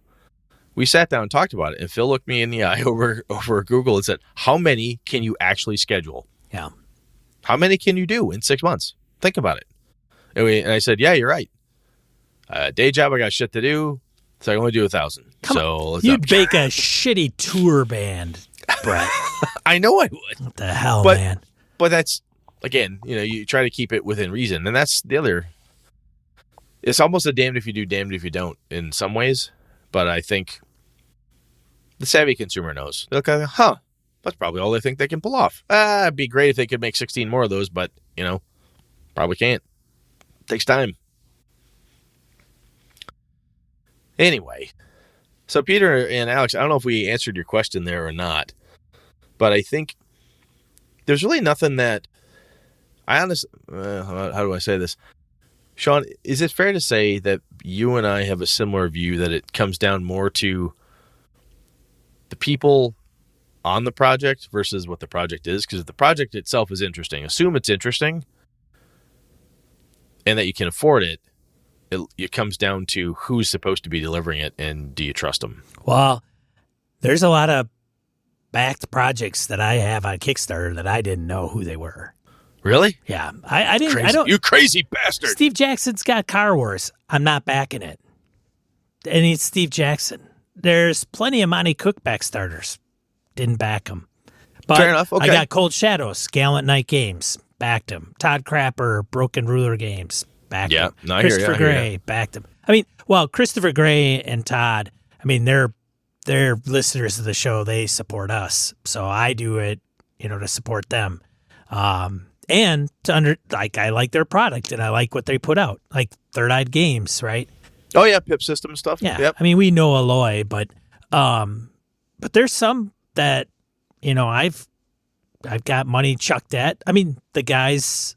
we sat down and talked about it, and Phil looked me in the eye over Google and said, how many can you actually schedule? Yeah. How many can you do in 6 months? Think about it. And I said, yeah, you're right. Day job, I got shit to do, so I can only do 1,000. You'd bake a shitty tour band, Brett. I know I would. What the hell, man? But that's, again, you try to keep it within reason. And that's the other. It's almost a damned if you do, damned if you don't in some ways. But I think the savvy consumer knows. They'll go, that's probably all they think they can pull off. It'd be great if they could make 16 more of those, but, probably can't. Takes time. Anyway, so Peter and Alex, I don't know if we answered your question there or not, but I think there's really nothing that how do I say this? Sean, is it fair to say that you and I have a similar view that it comes down more to the people on the project versus what the project is? Because if the project itself is interesting, assume it's interesting and that you can afford it. It comes down to who's supposed to be delivering it and do you trust them? Well, there's a lot of backed projects that I have on Kickstarter that I didn't know who they were. Really? Yeah. I didn't. Crazy. I don't. You crazy bastard. Steve Jackson's got Car Wars. I'm not backing it. And it's Steve Jackson. There's plenty of Monty Cook backstarters. Didn't back him. But fair enough. Okay. I got Cold Shadows, Gallant Knight Games, backed him. Todd Crapper, Broken Ruler Games, backed him. No, I Christopher hear Gray, backed him. I mean, well, Christopher Gray and Todd, I mean, they're listeners of the show. They support us. So I do it, to support them. And I like their product and I like what they put out, like Third Eyed Games, right? Oh yeah, Pip System stuff. Yeah. Yep. I mean, we know Aloy, but there's some that, I've got money chucked at. I mean, the guys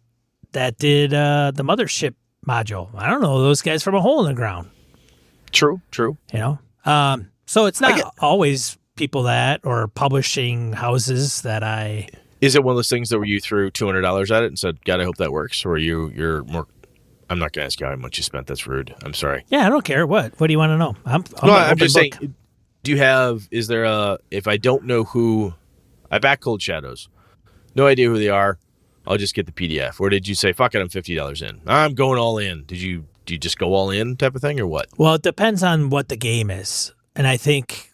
that did the Mothership module, I don't know those guys from a hole in the ground. True. So it's not always people or publishing houses that I. Is it one of those things that you threw $200 at it and said, God, I hope that works? Or you're more, I'm not going to ask you how much you spent. That's rude. I'm sorry. Yeah, I don't care. What do you want to know? I'm just saying, if I don't know who, I back Cold Shadows, no idea who they are, I'll just get the PDF. Or did you say, fuck it, I'm $50 in? I'm going all in. Do you just go all in type of thing or what? Well, it depends on what the game is. And I think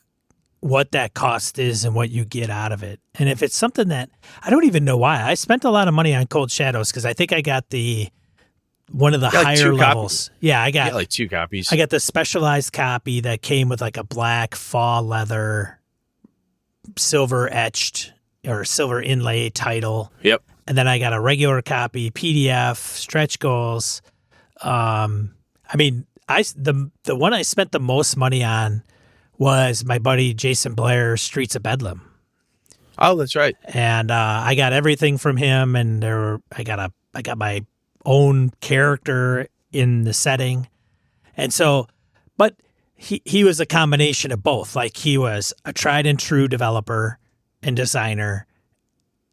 what that cost is and what you get out of it. And if it's something that I don't even know why. I spent a lot of money on Cold Shadows because I think I got one of the higher levels. Yeah, I got like 2 copies. I got the specialized copy that came with like a black fall leather, silver etched or silver inlay title. Yep. And then I got a regular copy, PDF, stretch goals. I mean, the one I spent the most money on was my buddy Jason Blair's Streets of Bedlam. Oh, that's right. And I got everything from him, and I got my own character in the setting, and so, but he was a combination of both. Like he was a tried and true developer and designer.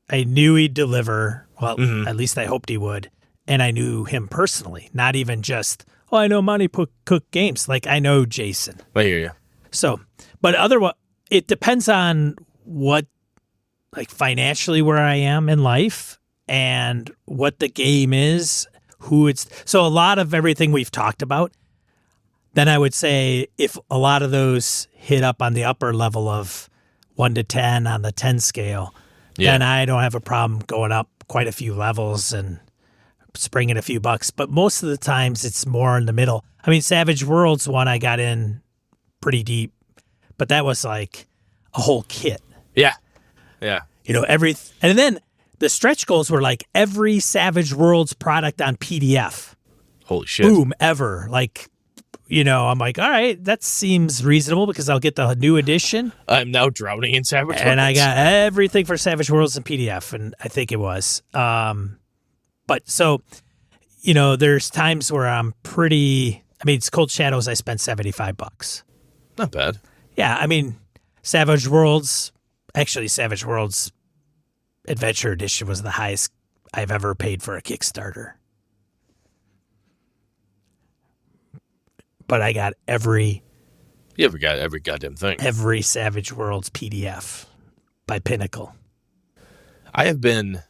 I knew he'd deliver. Well, At least I hoped he would, and I knew him personally, not even just I know Monty Cook Games. Like I know Jason. I hear you. So, but it depends on what, like financially where I am in life and what the game is, so a lot of everything we've talked about, then I would say if a lot of those hit up on the upper level of 1 to 10 on the 10 scale, then I don't have a problem going up quite a few levels and springing a few bucks. But most of the times it's more in the middle. I mean, Savage Worlds one I got in pretty deep, but that was like a whole kit. Yeah. And then the stretch goals were like every Savage Worlds product on PDF. Holy shit. Boom, ever. Like, I'm like, all right, that seems reasonable because I'll get the new edition. I'm now drowning in Savage Worlds. And I got everything for Savage Worlds in PDF, and I think it was. But so, there's times where I'm it's Cold Shadows, I spent $75. Not bad. Yeah, I mean, Savage Worlds Adventure Edition was the highest I've ever paid for a Kickstarter. But I got every goddamn thing. Every Savage Worlds PDF by Pinnacle. I have been...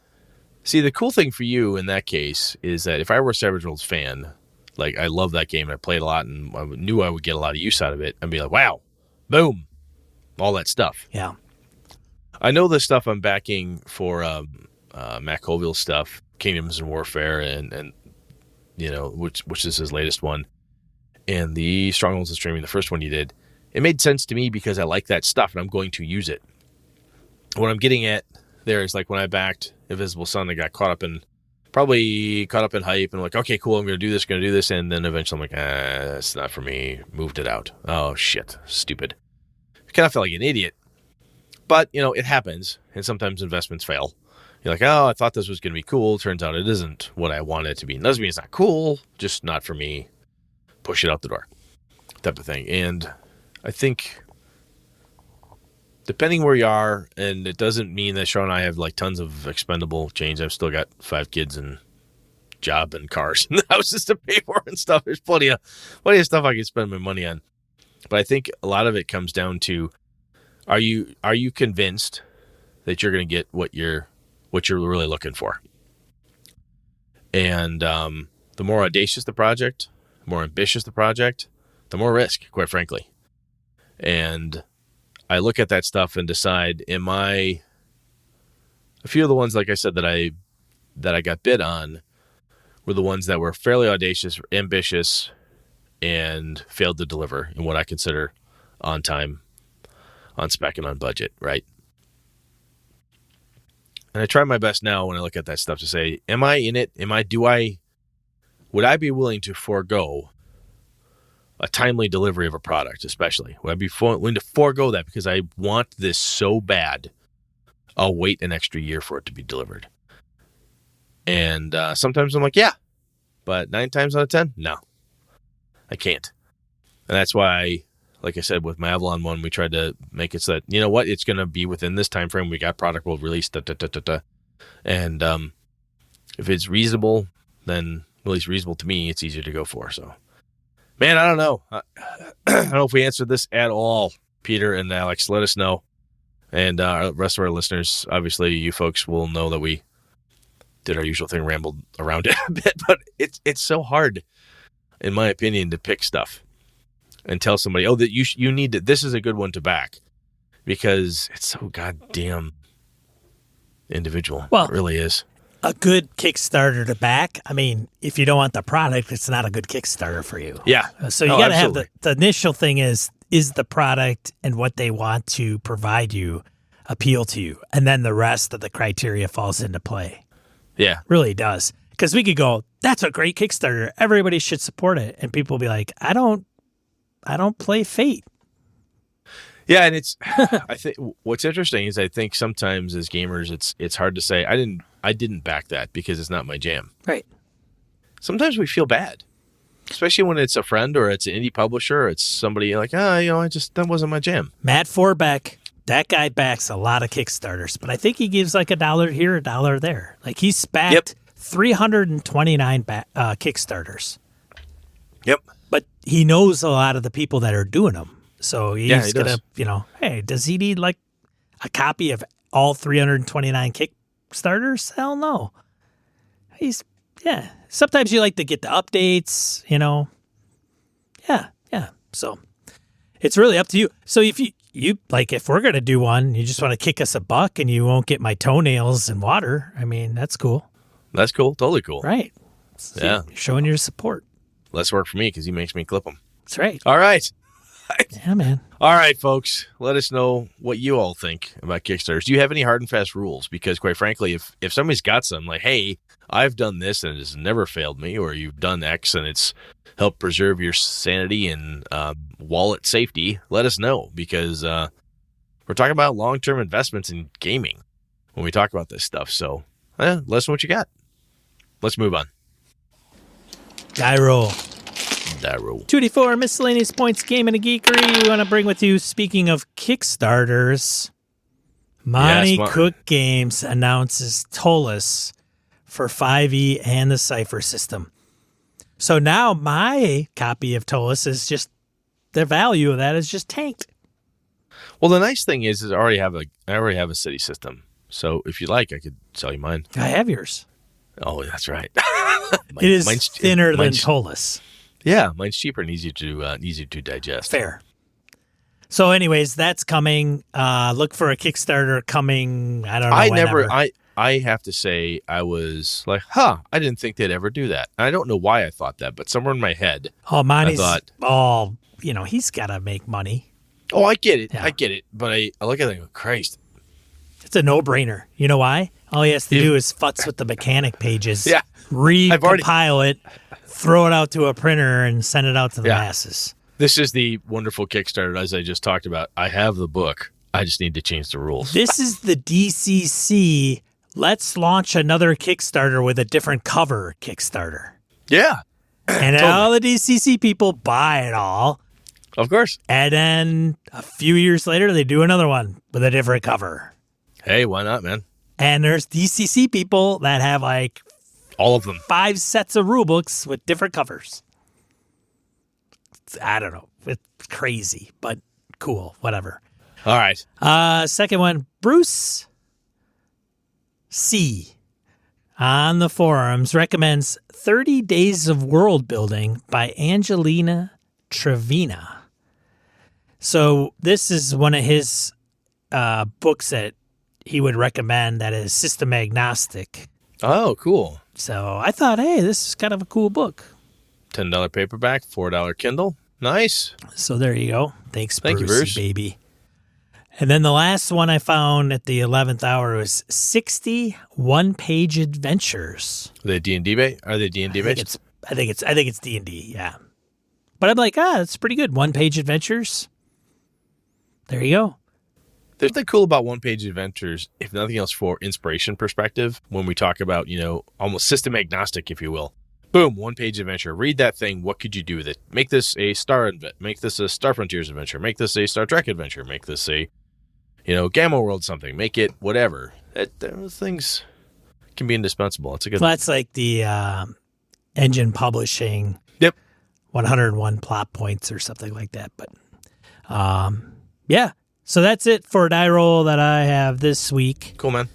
See, the cool thing for you in that case is that if I were a Savage Worlds fan, like I love that game and I played a lot and I knew I would get a lot of use out of it, I'd be like, wow, boom, all that stuff. Yeah. I know the stuff I'm backing for Matt Colville's stuff, Kingdoms and Warfare, and which is his latest one. And the Strongholds of Streaming, the first one you did, it made sense to me because I like that stuff and I'm going to use it. What I'm getting at there is like when I backed Invisible Sun, I got caught up in hype and like, okay, cool, I'm going to do this. And then eventually I'm like, that's not for me. Moved it out. Oh, shit. Stupid. I kind of felt like an idiot. But, it happens. And sometimes investments fail. You're like, oh, I thought this was going to be cool. Turns out it isn't what I wanted it to be. It doesn't mean it's not cool, just not for me. Push it out the door, type of thing. And I think depending where you are, and it doesn't mean that Sean and I have like tons of expendable change. I've still got 5 kids and job and cars and houses to pay for and stuff. There's plenty of stuff I can spend my money on. But I think a lot of it comes down to, are you convinced that you're going to get what you're really looking for? And the more audacious the project, more ambitious the project, the more risk, quite frankly. And I look at that stuff and decide, a few of the ones, like I said, that I got bid on were the ones that were fairly audacious, ambitious, and failed to deliver in what I consider on time, on spec, and on budget, right? And I try my best now when I look at that stuff to say, am I in it? Would I be willing to forego a timely delivery of a product, especially? Would I be willing to forego that because I want this so bad, I'll wait an extra year for it to be delivered? And sometimes I'm like, yeah. But 9 times out of 10, no. I can't. And that's why, like I said, with my Avalon one, we tried to make it so that, you know what, it's going to be within this time frame. We got product we'll release, And if it's reasonable, then at least reasonable to me, it's easier to go for. So, man, I don't know. I don't know if we answered this at all, Peter and Alex. Let us know. And the rest of our listeners, obviously, you folks will know that we did our usual thing, rambled around it a bit. But it's so hard, in my opinion, to pick stuff and tell somebody, oh, that you need to, this is a good one to back, because it's so goddamn individual. Well, it really is. A good Kickstarter to back. I mean, if you don't want the product, it's not a good Kickstarter for you. Yeah. So you got to have the initial thing is the product and what they want to provide you appeal to you. And then the rest of the criteria falls into play. Yeah. Really does. Because we could go, that's a great Kickstarter. Everybody should support it. And people will be like, I don't play Fate. Yeah, and it's I think what's interesting is I think sometimes as gamers it's hard to say I didn't back that because it's not my jam. Right. Sometimes we feel bad, especially when it's a friend or it's an indie publisher or it's somebody like, that wasn't my jam. Matt Forbeck, that guy backs a lot of Kickstarters, but I think he gives like $1 here, $1 there. Like he's backed 329 Kickstarters. Yep. But he knows a lot of the people that are doing them. So he's going to, hey, does he need like a copy of all 329 Kickstarters? Hell no. Sometimes you like to get the updates, Yeah. So it's really up to you. So if you like if we're gonna do one, you just want to kick us $1 and you won't get my toenails in water. I mean, that's cool. That's cool. Totally cool. Right. So Yeah. you're showing your support. Less work for me because he makes me clip them. That's right. All right. Yeah, man. All right, folks. Let us know what you all think about Kickstarters. Do you have any hard and fast rules? Because quite frankly, if somebody's got some, like, hey, I've done this and it has never failed me, or you've done X and it's helped preserve your sanity and wallet safety, let us know. Because we're talking about long-term investments in gaming when we talk about this stuff. So let us know what you got. Let's move on. Die roll. That rule. 2D4 miscellaneous points, game and a geekery. We want to bring with you, speaking of Kickstarters, Monty Cook Games announces Ptolus for 5e and the Cypher system. So now my copy of Ptolus is just, the value of that is just tanked. Well, the nice thing is I already have a city system. So if you like, I could sell you mine. I have yours. Oh, that's right. It is thinner than Ptolus. Yeah, mine's cheaper and easier to digest. Fair. So, anyways, that's coming. Look for a Kickstarter coming. I don't know. I have to say, I was like, I didn't think they'd ever do that. I don't know why I thought that, but somewhere in my head, Monty's, he's got to make money. Oh, I get it. Yeah. I get it. But I look at it and go, Christ. It's a no-brainer. You know why? All he has to do is futz with the mechanic pages, yeah. recompile it, throw it out to a printer, and send it out to the masses. This is the wonderful Kickstarter, as I just talked about. I have the book. I just need to change the rules. This is the DCC. Let's launch another Kickstarter with a different cover Kickstarter. Yeah. And totally. all the DCC people buy it all. Of course. And then a few years later, they do another one with a different cover. Hey, why not, man? And there's DCC people that have like all of them 5 sets of rule books with different covers. I don't know. It's crazy, but cool. Whatever. All right. Second one, Bruce C. on the forums recommends 30 Days of World Building by Angelina Trevina. So this is one of his books that he would recommend that is system agnostic. Oh, cool. So I thought, hey, this is kind of a cool book. $10 paperback, $4 Kindle. Nice. So there you go. Thank you, Bruce. Baby. And then the last one I found at the 11th hour was 60 one-page adventures. Are they D&D based? I think it's D&D, yeah. But I'm like, that's pretty good. One-page adventures. There you go. There's something cool about one-page adventures, if nothing else, for inspiration perspective. When we talk about, almost system agnostic, if you will. Boom, one-page adventure. Read that thing. What could you do with it? Make this a make this a Star Frontiers adventure. Make this a Star Trek adventure. Make this a, Gamma World something. Make it whatever. Those things can be indispensable. It's a good. Well, that's like the Engine Publishing. Yep. 101 plot points or something like that. But yeah. So that's it for Die Roll that I have this week. Cool, man.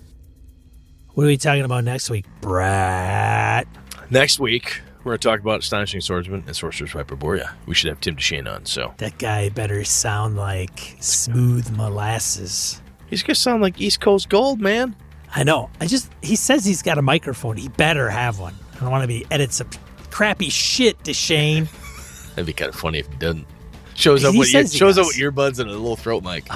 What are we talking about next week, Brad? Next week, we're going to talk about Astonishing Swordsman and Sorcerer's Hyperborea. We should have Tim DeShane on, so. That guy better sound like smooth molasses. He's going to sound like East Coast Gold, man. I know. He says he's got a microphone. He better have one. I don't want to be edit some crappy shit, DeShane. That'd be kind of funny if he doesn't. Shows up with earbuds and a little throat mic.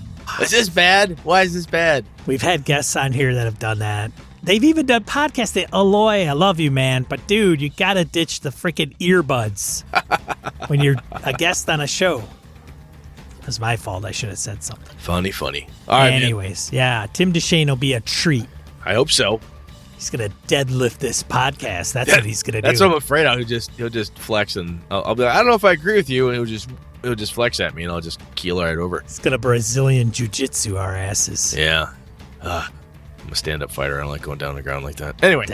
Is this bad? Why is this bad? We've had guests on here that have done that. They've even done podcasting. Aloy, I love you, man. But, dude, you got to ditch the freaking earbuds when you're a guest on a show. It was my fault. I should have said something. Funny. All right, anyways, yeah, Tim DeShane will be a treat. I hope so. He's going to deadlift this podcast. That's what he's going to do. That's what I'm afraid of. He'll just flex, and I'll be like, I don't know if I agree with you, and he'll just flex at me, and I'll just keel right over. He's going to Brazilian jiu-jitsu our asses. Yeah. I'm a stand-up fighter. I don't like going down on the ground like that. Anyway.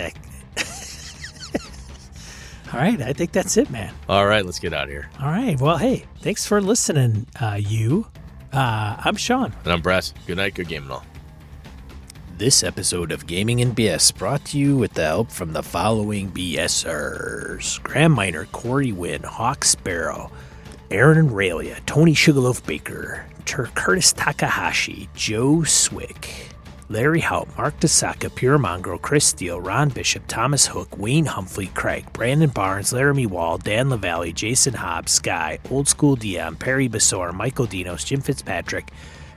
All right. I think that's it, man. All right. Let's get out of here. All right. Well, hey, thanks for listening, you. I'm Sean. And I'm Brett. Good night. Good game and all. This episode of Gaming and BS brought to you with the help from the following BSers. Graham Miner, Corey Wynn, Hawk Sparrow, Aaron Aurelia, Tony Sugarloaf Baker, Curtis Takahashi, Joe Swick, Larry Hout, Mark DeSaka, Pure Mongrel, Chris Steele, Ron Bishop, Thomas Hook, Wayne Humphrey, Craig, Brandon Barnes, Laramie Wall, Dan LaValle, Jason Hobbs, Sky, Old School DM, Perry Basor, Michael Dinos, Jim Fitzpatrick,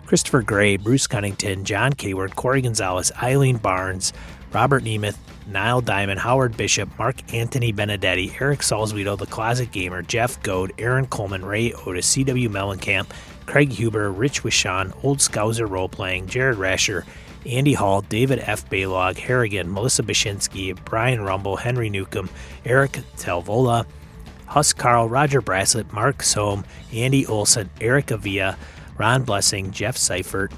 Christopher Gray, Bruce Cunnington, John Kayward, Corey Gonzalez, Eileen Barnes, Robert Nemeth, Niall Diamond, Howard Bishop, Mark Anthony Benedetti, Eric Salzweedle, The Closet Gamer, Jeff Goad, Aaron Coleman, Ray Otis, C.W. Mellencamp, Craig Huber, Rich Wishon, Old Scouser Roleplaying, Jared Rasher, Andy Hall, David F. Baylog, Harrigan, Melissa Bashinsky, Brian Rumble, Henry Newcomb, Eric Telvola, Huss Carl, Roger Braslett, Mark Sohm, Andy Olson, Eric Avia, Ron Blessing, Jeff Seifert,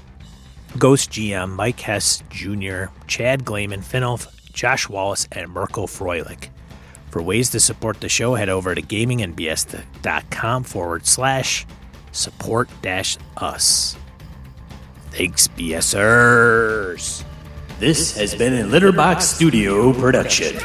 Ghost GM, Mike Hess Jr., Chad Glayman, Finolf, Josh Wallace, and Mirko Froelich. For ways to support the show, head over to gamingandbs.com/support-us. Thanks, BSers. This has been a Litterbox Studio production.